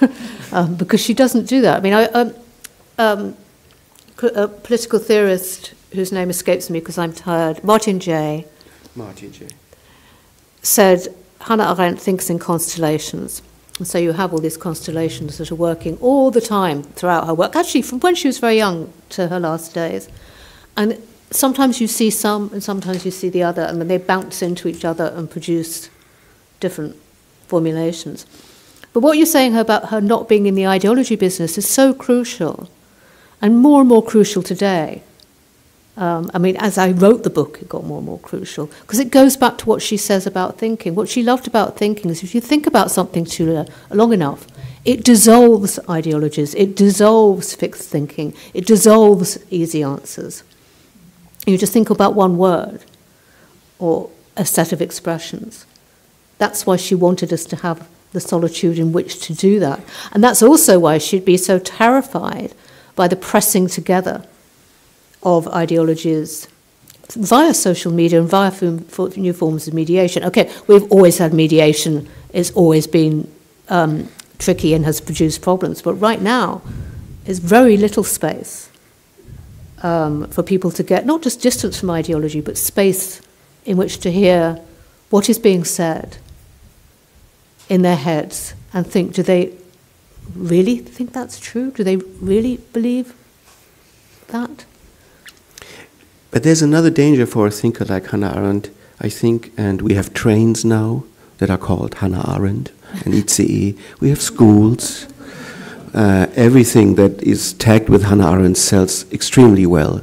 because she doesn't do that. I mean, a political theorist whose name escapes me because I'm tired, Martin J. said, Hannah Arendt thinks in constellations. And so you have all these constellations that are working all the time throughout her work, actually from when she was very young to her last days. And sometimes you see some and sometimes you see the other, and then they bounce into each other and produce different formulations. But what you're saying about her not being in the ideology business is so crucial, and more crucial today. I mean, as I wrote the book, it got more and more crucial, because it goes back to what she says about thinking. What she loved about thinking is if you think about something too long enough, it dissolves ideologies, it dissolves fixed thinking, it dissolves easy answers. You just think about one word or a set of expressions. That's why she wanted us to have the solitude in which to do that. And that's also why she'd be so terrified by the pressing together of ideologies via social media and via new forms of mediation. Okay, we've always had mediation. It's always been tricky and has produced problems. But right now, there's very little space for people to get not just distance from ideology, but space in which to hear what is being said in their heads and think, do they really think that's true? Do they really believe that? But there's another danger for a thinker like Hannah Arendt, I think, and we have trains now that are called Hannah Arendt and ICE. We have schools. Everything that is tagged with Hannah Arendt sells extremely well.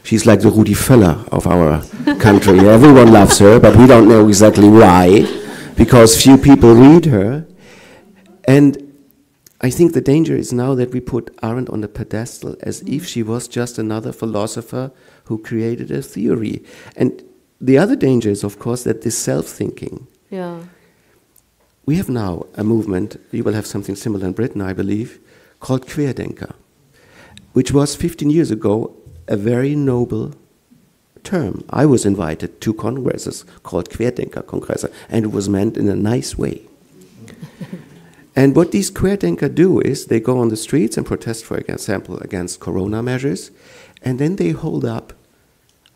She's like the Rudi Völler of our country. Everyone loves her, but we don't know exactly why, because few people read her. And I think the danger is now that we put Arendt on the pedestal as if she was just another philosopher who created a theory. And the other danger is, of course, that this self-thinking. Yeah. We have now a movement, you will have something similar in Britain, I believe, called Querdenker, which was 15 years ago a very noble term. I was invited to congresses called Querdenker Kongresse, and it was meant in a nice way. And what these Querdenker do is they go on the streets and protest, for example, against corona measures, and then they hold up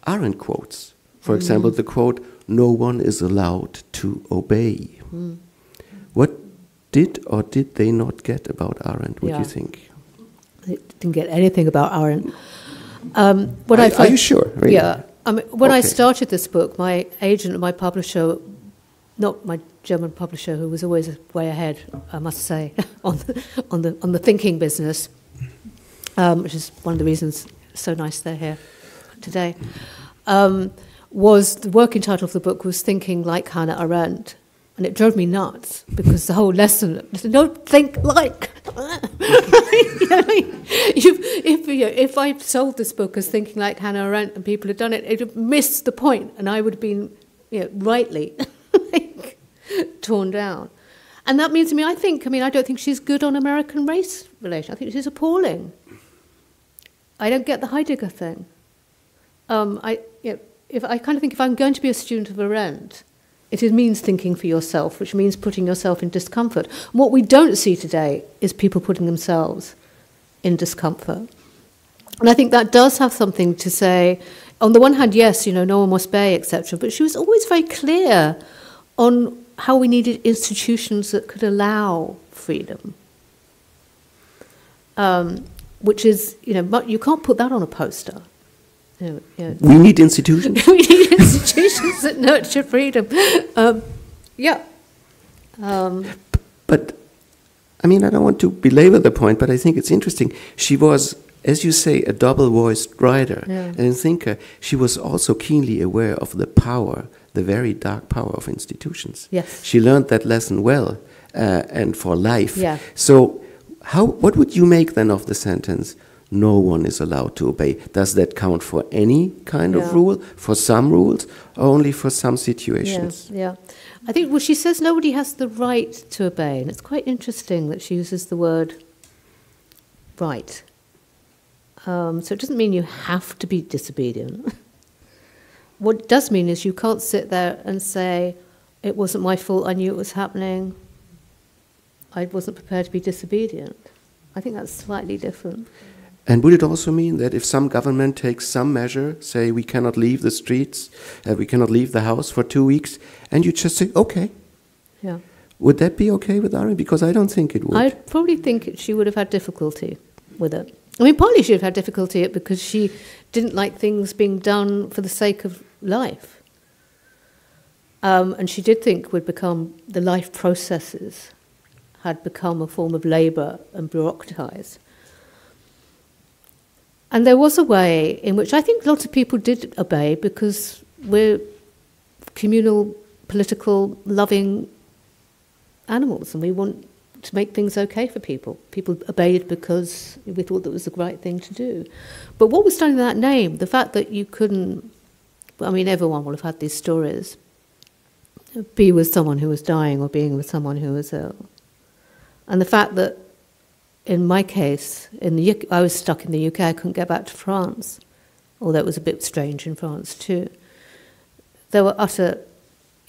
Arendt quotes. For example, the quote, "No one is allowed to obey." What did or did they not get about Arendt? What do you think? They didn't get anything about Arendt. Are you sure? Really? Yeah. I mean, when I started this book, my agent and my publisher not my German publisher, who was always way ahead, I must say, on the thinking business, which is one of the reasons it's so nice they're here today, was the working title of the book was Thinking Like Hannah Arendt. And it drove me nuts, because the whole lesson, don't think like. If I sold this book as Thinking Like Hannah Arendt and people had done it, it would have missed the point, and I would have been rightly torn down. And that means to me, I don't think she's good on American race relations. I think she's appalling. I don't get the Heidegger thing. I kind of think if I'm going to be a student of Arendt, it means thinking for yourself, which means putting yourself in discomfort. And what we don't see today is people putting themselves in discomfort. And I think that does have something to say. On the one hand, yes, no one must obey, etc. But she was always very clear on how we needed institutions that could allow freedom. Which is, you can't put that on a poster. We need institutions. We need institutions that nurture freedom. But, I don't want to belabor the point, but I think it's interesting. She was, as you say, a double-voiced writer and thinker. She was also keenly aware of the power, the very dark power of institutions. Yes. She learned that lesson well, and for life. Yeah. So, what would you make then of the sentence, no one is allowed to obey? Does that count for any kind of rule, for some rules, or only for some situations? Yeah. I think, she says nobody has the right to obey, and it's quite interesting that she uses the word right. So it doesn't mean you have to be disobedient. What it does mean is you can't sit there and say, it wasn't my fault, I knew it was happening, I wasn't prepared to be disobedient. I think that's slightly different. And would it also mean that if some government takes some measure, say we cannot leave the streets, we cannot leave the house for 2 weeks, and you just say, okay. Yeah. Would that be okay with Arendt? Because I don't think it would. I probably think she would have had difficulty with it. Partly she would have had difficulty because she didn't like things being done for the sake of life. And she did think the life processes had become a form of labour and bureaucratised. And there was a way in which I think lots of people did obey, because we're communal, political, loving animals, and we want to make things okay for people. People obeyed because we thought that was the right thing to do. But what was done in that name, the fact that you couldn't, everyone will have had these stories, be with someone who was dying or being with someone who was ill. And the fact that, in my case, I was stuck in the UK, I couldn't get back to France, although it was a bit strange in France too. There were utter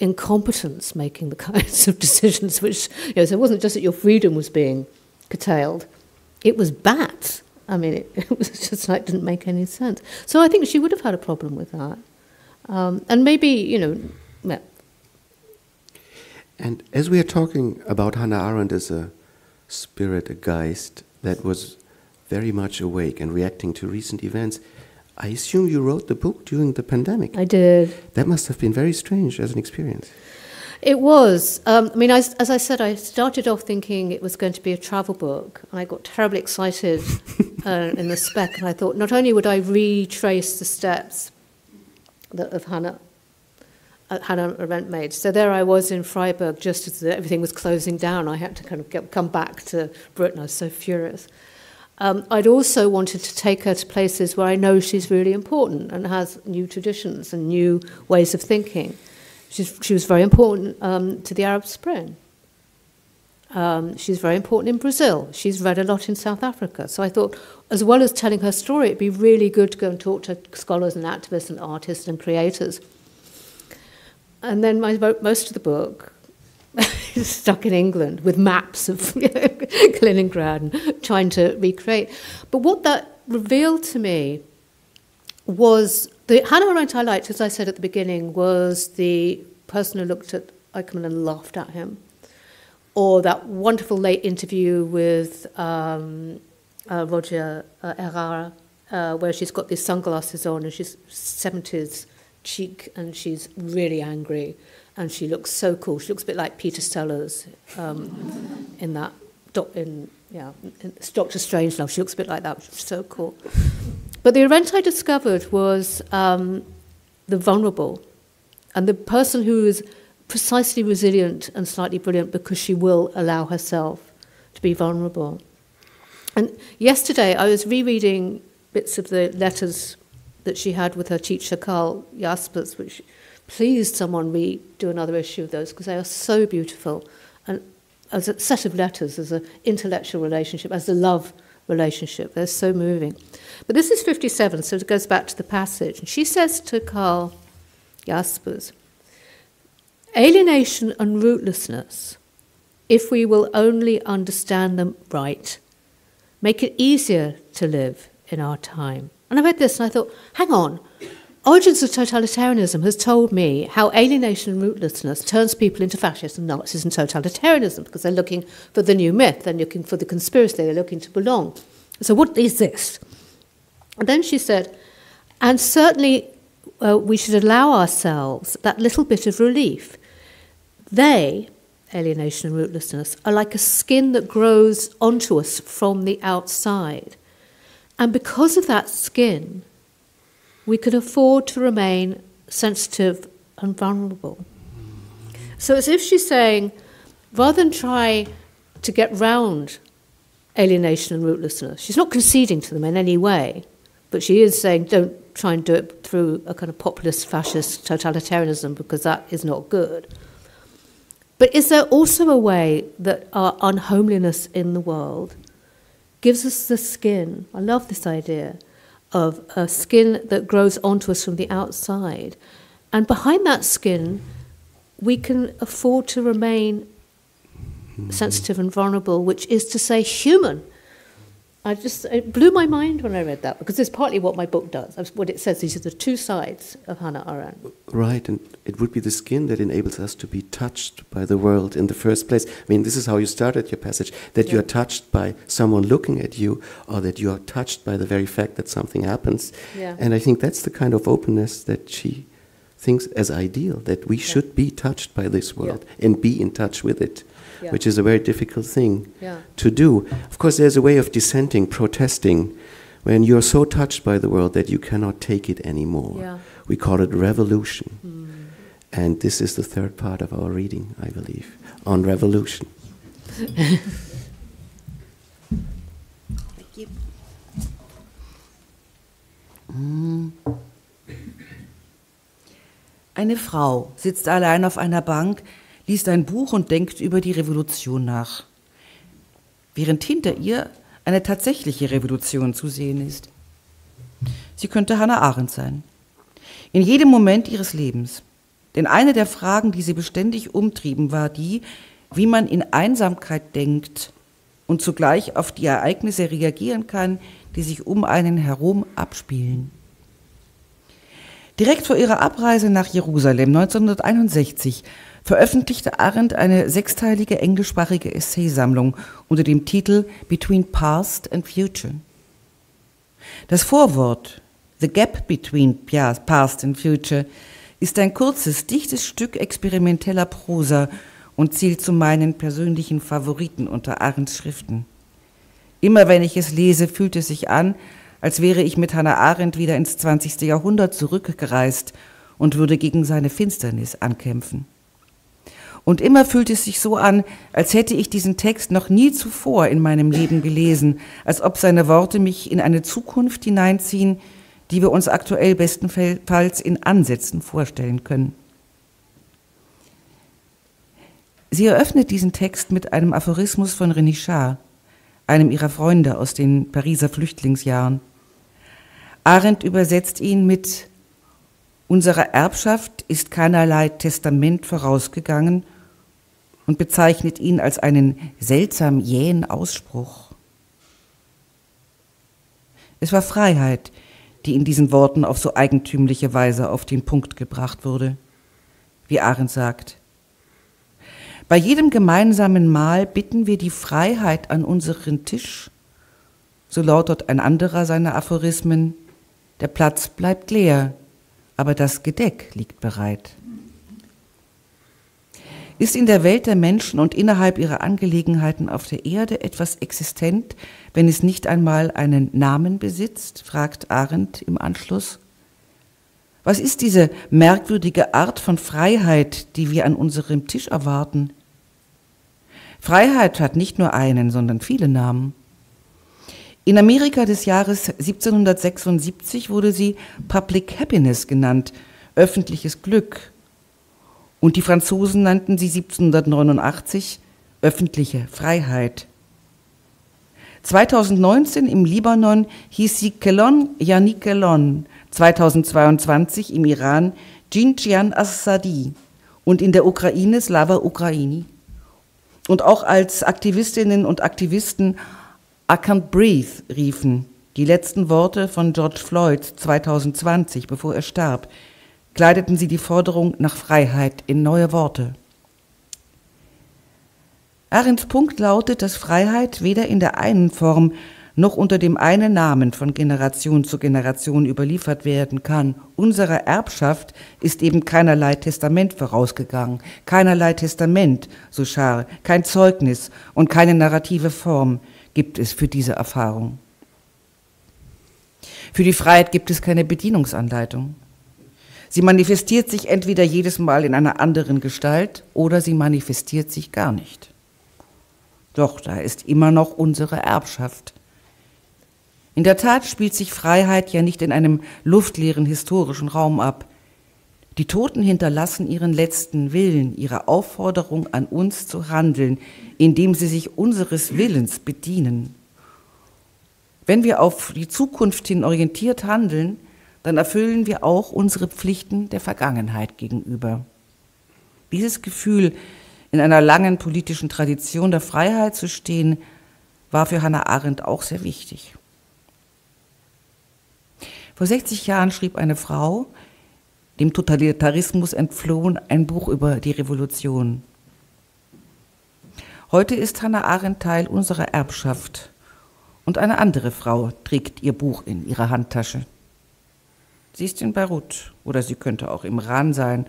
incompetence making the kinds of decisions which, so it wasn't just that your freedom was being curtailed, it was bad. It was just like, didn't make any sense. So I think she would have had a problem with that. And maybe, yeah. And as we are talking about Hannah Arendt as a spirit, a Geist that was very much awake and reacting to recent events, I assume you wrote the book during the pandemic. I did. That must have been very strange as an experience. It was. As I said, I started off thinking it was going to be a travel book, and I got terribly excited in the spec, and I thought not only would I retrace the steps of Hannah Arendt made. So there I was in Freiburg, just as everything was closing down. I had to kind of come back to Britain. I was so furious. I'd also wanted to take her to places where I know she's really important and has new traditions and new ways of thinking. She was very important to the Arab Spring. She's very important in Brazil. She's read a lot in South Africa. So I thought, as well as telling her story, it'd be really good to go and talk to scholars and activists and artists and creators. And then I wrote most of the book stuck in England with maps of Kaliningrad and trying to recreate. But what that revealed to me was the Hannah Arendt I liked, as I said at the beginning, was the person who looked at Eichmann and laughed at him. Or that wonderful late interview with Roger Errara, where she's got these sunglasses on and she's 70s cheek, and she's really angry, and she looks so cool. She looks a bit like Peter Sellers in Doctor Strangelove. She looks a bit like that, which is so cool. But the Arendt I discovered was the vulnerable, and the person who is precisely resilient and slightly brilliant because she will allow herself to be vulnerable. And yesterday I was rereading bits of the letters that she had with her teacher Karl Jaspers, which please someone do another issue of those because they are so beautiful. And as a set of letters, as an intellectual relationship, as a love relationship, they're so moving. But this is 57, so it goes back to the passage. And she says to Karl Jaspers, alienation and rootlessness, if we will only understand them right, make it easier to live in our time. And I read this and I thought, hang on, Origins of Totalitarianism has told me how alienation and rootlessness turns people into fascists and Nazis and totalitarianism because they're looking for the new myth, they're looking for the conspiracy, they're looking to belong. So what is this? And then she said, and certainly we should allow ourselves that little bit of relief. They, alienation and rootlessness, are like a skin that grows onto us from the outside. And because of that skin, we can afford to remain sensitive and vulnerable. So as if she's saying, rather than try to get round alienation and rootlessness, she's not conceding to them in any way, but she is saying don't try and do it through a kind of populist, fascist totalitarianism because that is not good. But is there also a way that our unhomeliness in the world gives us the skin, I love this idea, of a skin that grows onto us from the outside. And behind that skin, we can afford to remain sensitive and vulnerable, which is to say human. It blew my mind when I read that, because it's partly what my book does. What it says, these are the two sides of Hannah Arendt. Right, and it would be the skin that enables us to be touched by the world in the first place. I mean, this is how you started your passage, that you are touched by someone looking at you, or that you are touched by the very fact that something happens. Yeah. And I think that's the kind of openness that she thinks as ideal, that we should be touched by this world and be in touch with it. Yeah. Which is a very difficult thing to do. Of course, there's a way of dissenting, protesting, when you're so touched by the world that you cannot take it anymore. Yeah. We call it revolution. And this is the third part of our reading, I believe, on revolution. Thank you. Eine Frau sitzt allein auf einer Bank, liest ein Buch und denkt über die Revolution nach, während hinter ihr eine tatsächliche Revolution zu sehen ist. Sie könnte Hannah Arendt sein, in jedem Moment ihres Lebens. Denn eine der Fragen, die sie beständig umtrieben, war die, wie man in Einsamkeit denkt und zugleich auf die Ereignisse reagieren kann, die sich um einen herum abspielen. Direkt vor ihrer Abreise nach Jerusalem 1961 veröffentlichte Arendt eine sechsteilige englischsprachige Essaysammlung unter dem Titel Between Past and Future. Das Vorwort The Gap Between Past and Future ist ein kurzes, dichtes Stück experimenteller Prosa und zählt zu meinen persönlichen Favoriten unter Arendts Schriften. Immer wenn ich es lese, fühlt es sich an, als wäre ich mit Hannah Arendt wieder ins 20. Jahrhundert zurückgereist und würde gegen seine Finsternis ankämpfen. Und immer fühlt es sich so an, als hätte ich diesen Text noch nie zuvor in meinem Leben gelesen, als ob seine Worte mich in eine Zukunft hineinziehen, die wir uns aktuell bestenfalls in Ansätzen vorstellen können. Sie eröffnet diesen Text mit einem Aphorismus von René Char, einem ihrer Freunde aus den Pariser Flüchtlingsjahren. Arendt übersetzt ihn mit: Unserer Erbschaft ist keinerlei Testament vorausgegangen, und bezeichnet ihn als einen seltsam jähen Ausspruch. Es war Freiheit, die in diesen Worten auf so eigentümliche Weise auf den Punkt gebracht wurde. Wie Arendt sagt: Bei jedem gemeinsamen Mahl bitten wir die Freiheit an unseren Tisch. So lautet ein anderer seiner Aphorismen: Der Platz bleibt leer, aber das Gedeck liegt bereit. Ist in der Welt der Menschen und innerhalb ihrer Angelegenheiten auf der Erde etwas existent, wenn es nicht einmal einen Namen besitzt, fragt Arendt im Anschluss. Was ist diese merkwürdige Art von Freiheit, die wir an unserem Tisch erwarten? Freiheit hat nicht nur einen, sondern viele Namen. In Amerika des Jahres 1776 wurde sie Public Happiness genannt, öffentliches Glück. Und die Franzosen nannten sie 1789 öffentliche Freiheit. 2019 im Libanon hieß sie Kelon Yani Kelon, 2022 im Iran Jinjian Assadi und in der Ukraine Slava Ukraini. Und auch als Aktivistinnen und Aktivisten I can't breathe riefen, die letzten Worte von George Floyd 2020, bevor er starb, kleideten sie die Forderung nach Freiheit in neue Worte. Arendts Punkt lautet, dass Freiheit weder in der einen Form noch unter dem einen Namen von Generation zu Generation überliefert werden kann. Unserer Erbschaft ist eben keinerlei Testament vorausgegangen, keinerlei Testament, so Schar, kein Zeugnis und keine narrative Form gibt es für diese Erfahrung. Für die Freiheit gibt es keine Bedienungsanleitung. Sie manifestiert sich entweder jedes Mal in einer anderen Gestalt oder sie manifestiert sich gar nicht. Doch da ist immer noch unsere Erbschaft. In der Tat spielt sich Freiheit ja nicht in einem luftleeren historischen Raum ab. Die Toten hinterlassen ihren letzten Willen, ihre Aufforderung an uns zu handeln, indem sie sich unseres Willens bedienen. Wenn wir auf die Zukunft hin orientiert handeln, dann erfüllen wir auch unsere Pflichten der Vergangenheit gegenüber. Dieses Gefühl, in einer langen politischen Tradition der Freiheit zu stehen, war für Hannah Arendt auch sehr wichtig. Vor 60 Jahren schrieb eine Frau, dem Totalitarismus entflohen, ein Buch über die Revolution. Heute ist Hannah Arendt Teil unserer Erbschaft und eine andere Frau trägt ihr Buch in ihrer Handtasche. Sie ist in Beirut oder sie könnte auch im Iran sein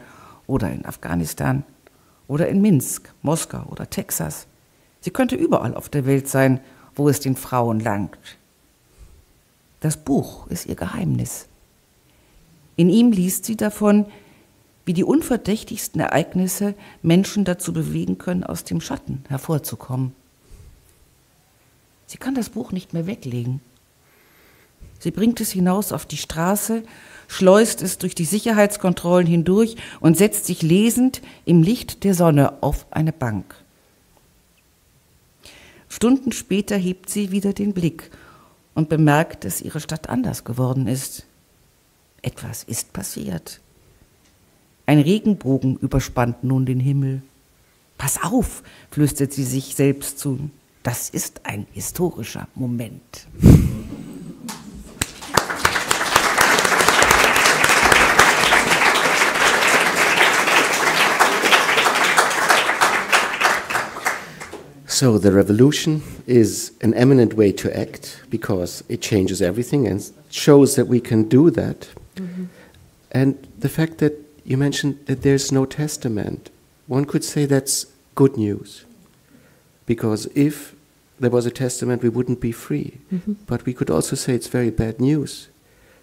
oder in Afghanistan oder in Minsk, Moskau oder Texas. Sie könnte überall auf der Welt sein, wo es den Frauen langt. Das Buch ist ihr Geheimnis. In ihm liest sie davon, wie die unverdächtigsten Ereignisse Menschen dazu bewegen können, aus dem Schatten hervorzukommen. Sie kann das Buch nicht mehr weglegen. Sie bringt es hinaus auf die Straße, schleust es durch die Sicherheitskontrollen hindurch und setzt sich lesend im Licht der Sonne auf eine Bank. Stunden später hebt sie wieder den Blick und bemerkt, dass ihre Stadt anders geworden ist. Etwas ist passiert. Ein Regenbogen überspannt nun den Himmel. Pass auf, flüstert sie sich selbst zu. Das ist ein historischer Moment. So the revolution is an eminent way to act because it changes everything and shows that we can do that. Mm-hmm. And the fact that you mentioned that there's no testament, one could say that's good news. Because if there was a testament, we wouldn't be free. Mm-hmm. But we could also say it's very bad news.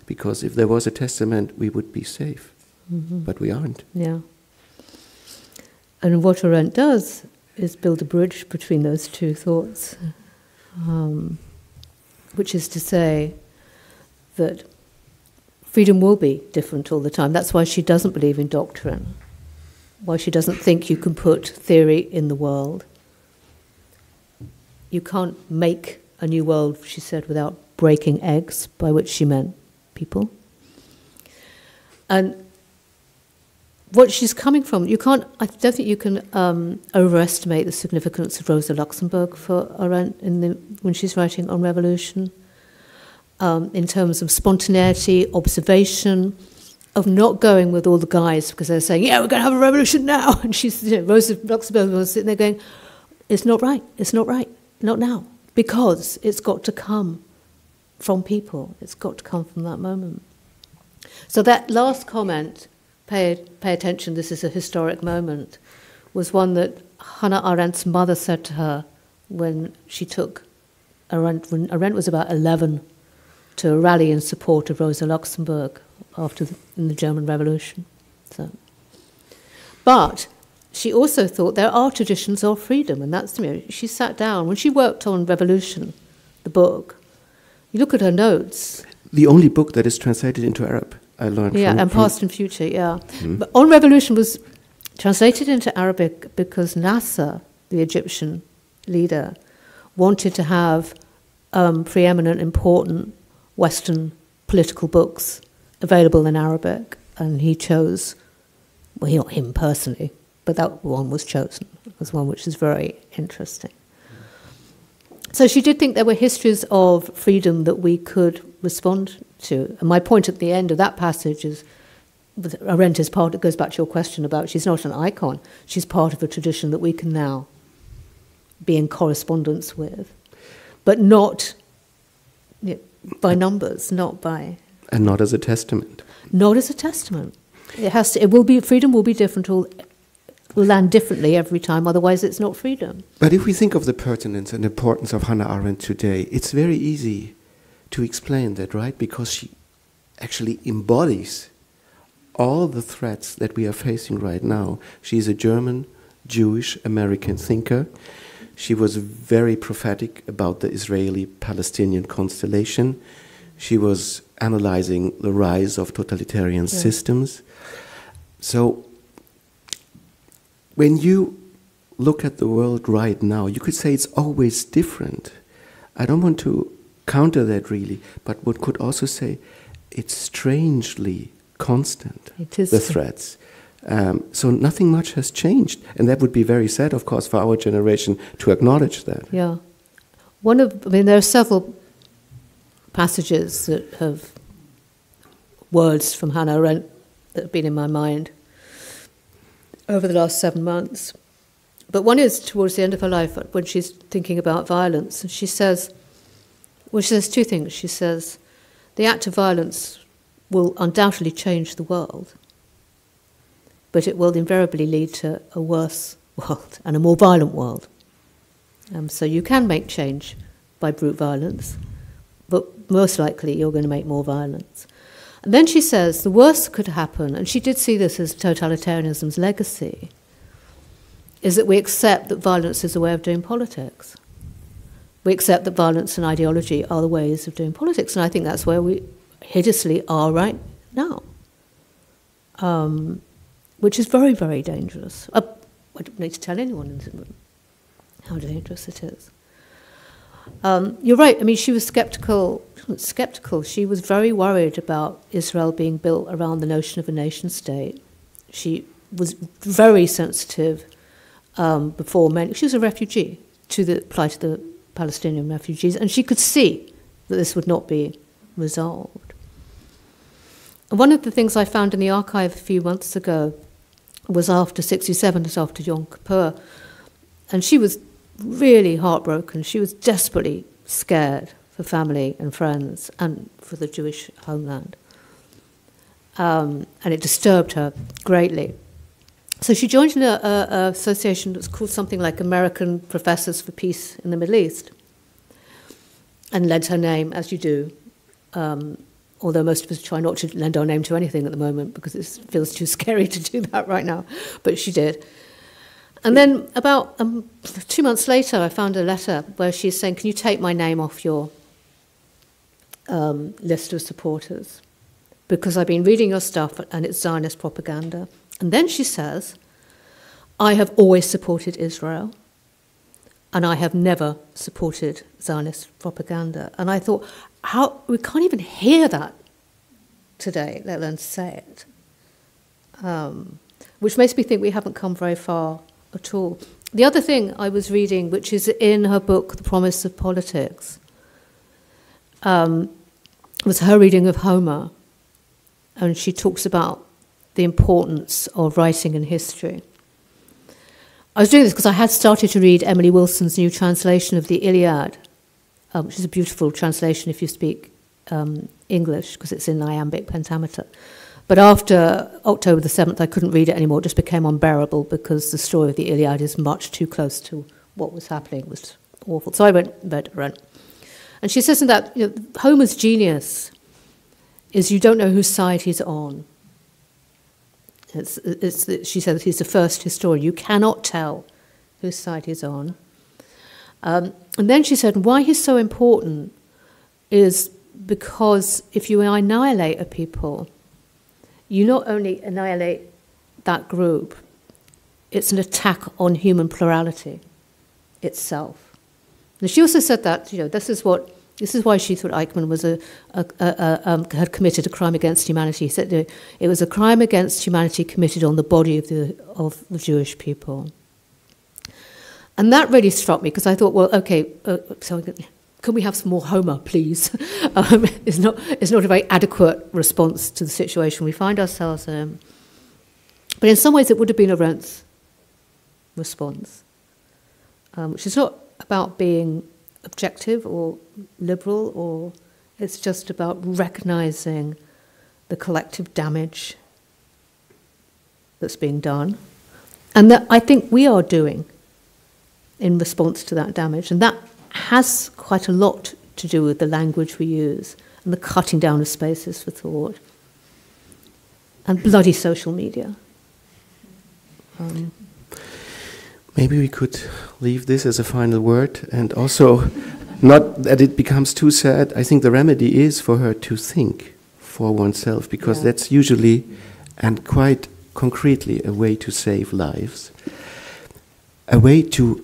Because if there was a testament, we would be safe. Mm-hmm. But we aren't. Yeah. And what Arendt does is build a bridge between those two thoughts, which is to say that freedom will be different all the time. That's why she doesn't believe in doctrine, why she doesn't think you can put theory in the world. You can't make a new world, she said, without breaking eggs, by which she meant people. And what she's coming from, I don't think you can overestimate the significance of Rosa Luxemburg for Arendt when she's writing on revolution, in terms of spontaneity, observation, of not going with all the guys because they're saying, yeah, we're going to have a revolution now. And she's, Rosa Luxemburg was sitting there going, it's not right, not now, because it's got to come from people. It's got to come from that moment. So that last comment, pay attention, this is a historic moment, was one that Hannah Arendt's mother said to her when she took Arendt, when Arendt was about 11, to a rally in support of Rosa Luxemburg in the German Revolution. So. But she also thought there are traditions of freedom, and that's, she sat down, when she worked on Revolution, the book, you look at her notes. The only book that is translated into Arab, I learned. Yeah, and Past and Future, yeah. But on Revolution was translated into Arabic because Nasser, the Egyptian leader, wanted to have preeminent, important Western political books available in Arabic, and he chose, well, not him personally, but that one was chosen. It was one which is very interesting. So she did think there were histories of freedom that we could respond to. And my point at the end of that passage is, Arendt is part, it goes back to your question about she's not an icon, she's part of a tradition that we can now be in correspondence with, but not by numbers, not by... And not as a testament. Not as a testament. It has to, it will be, freedom will be different, will land differently every time, otherwise it's not freedom. But if we think of the pertinence and importance of Hannah Arendt today, it's very easy to explain that, right? Because she actually embodies all the threats that we are facing right now. She's a German, Jewish, American thinker. She was very prophetic about the Israeli-Palestinian constellation. She was analyzing the rise of totalitarian systems. So when you look at the world right now, you could say it's always different. I don't want to counter that really, but one could also say it's strangely constant, it is the threats. So nothing much has changed. And that would be very sad, of course, for our generation to acknowledge that. Yeah. There are several passages that have words from Hannah Arendt that have been in my mind over the last 7 months. But one is towards the end of her life when she's thinking about violence. And she says two things. She says, the act of violence will undoubtedly change the world, but it will invariably lead to a worse world and a more violent world. So you can make change by brute violence, but most likely you're going to make more violence. And then she says the worst that could happen, and she did see this as totalitarianism's legacy, is that we accept that violence is a way of doing politics. We accept that violence and ideology are the ways of doing politics, and I think that's where we hideously are right now, which is very, very dangerous. I don't need to tell anyone in this room how dangerous it is. You're right. I mean, she was skeptical. She was very worried about Israel being built around the notion of a nation state. She was very sensitive before many. She was a refugee to the plight of the Palestinian refugees, and she could see that this would not be resolved. And one of the things I found in the archive a few months ago was after 67, it was after Yom Kippur, and she was really heartbroken. She was desperately scared for family and friends and for the Jewish homeland. And it disturbed her greatly. So she joined an association that's called something like American Professors for Peace in the Middle East, and lent her name, as you do, although most of us try not to lend our name to anything at the moment because it feels too scary to do that right now, but she did. And then about 2 months later, I found a letter where she's saying, can you take my name off your list of supporters? Because I've been reading your stuff and it's Zionist propaganda. And then she says, I have always supported Israel and I have never supported Zionist propaganda. And I thought, we can't even hear that today, let alone say it. Which makes me think we haven't come very far at all. The other thing I was reading, which is in her book, The Promise of Politics, was her reading of Homer. And she talks about the importance of writing and history. I was doing this because I had started to read Emily Wilson's new translation of the Iliad, which is a beautiful translation if you speak English because it's in iambic pentameter. But after October the 7th, I couldn't read it anymore. It just became unbearable because the story of the Iliad is much too close to what was happening. It was awful. So I went to Arendt. And she says in that, Homer's genius is you don't know whose side he's on. She said that he's the first historian. You cannot tell whose side he's on. And then she said why he's so important is because if you annihilate a people, you not only annihilate that group, it's an attack on human plurality itself. And she also said that this is why she thought Eichmann was had committed a crime against humanity. He said it was a crime against humanity committed on the body of the Jewish people. And that really struck me because I thought, well, okay, so can we have some more Homer, please? It's not a very adequate response to the situation we find ourselves in. But in some ways it would have been Arendt's response, which is not about being objective or liberal, or it's just about recognizing the collective damage that's being done, and that I think we are doing in response to that damage. And that has quite a lot to do with the language we use and the cutting down of spaces for thought and bloody social media. Maybe we could leave this as a final word, and also not that it becomes too sad. I think the remedy is for her to think for oneself, because that's usually and quite concretely a way to save lives. A way to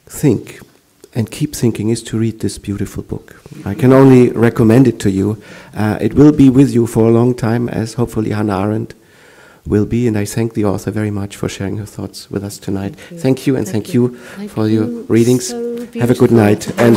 think and keep thinking is to read this beautiful book. I can only recommend it to you. It will be with you for a long time, as hopefully Hannah Arendt will be, and I thank the author very much for sharing her thoughts with us tonight. Thank you, and thank you for your readings. So have a good night. And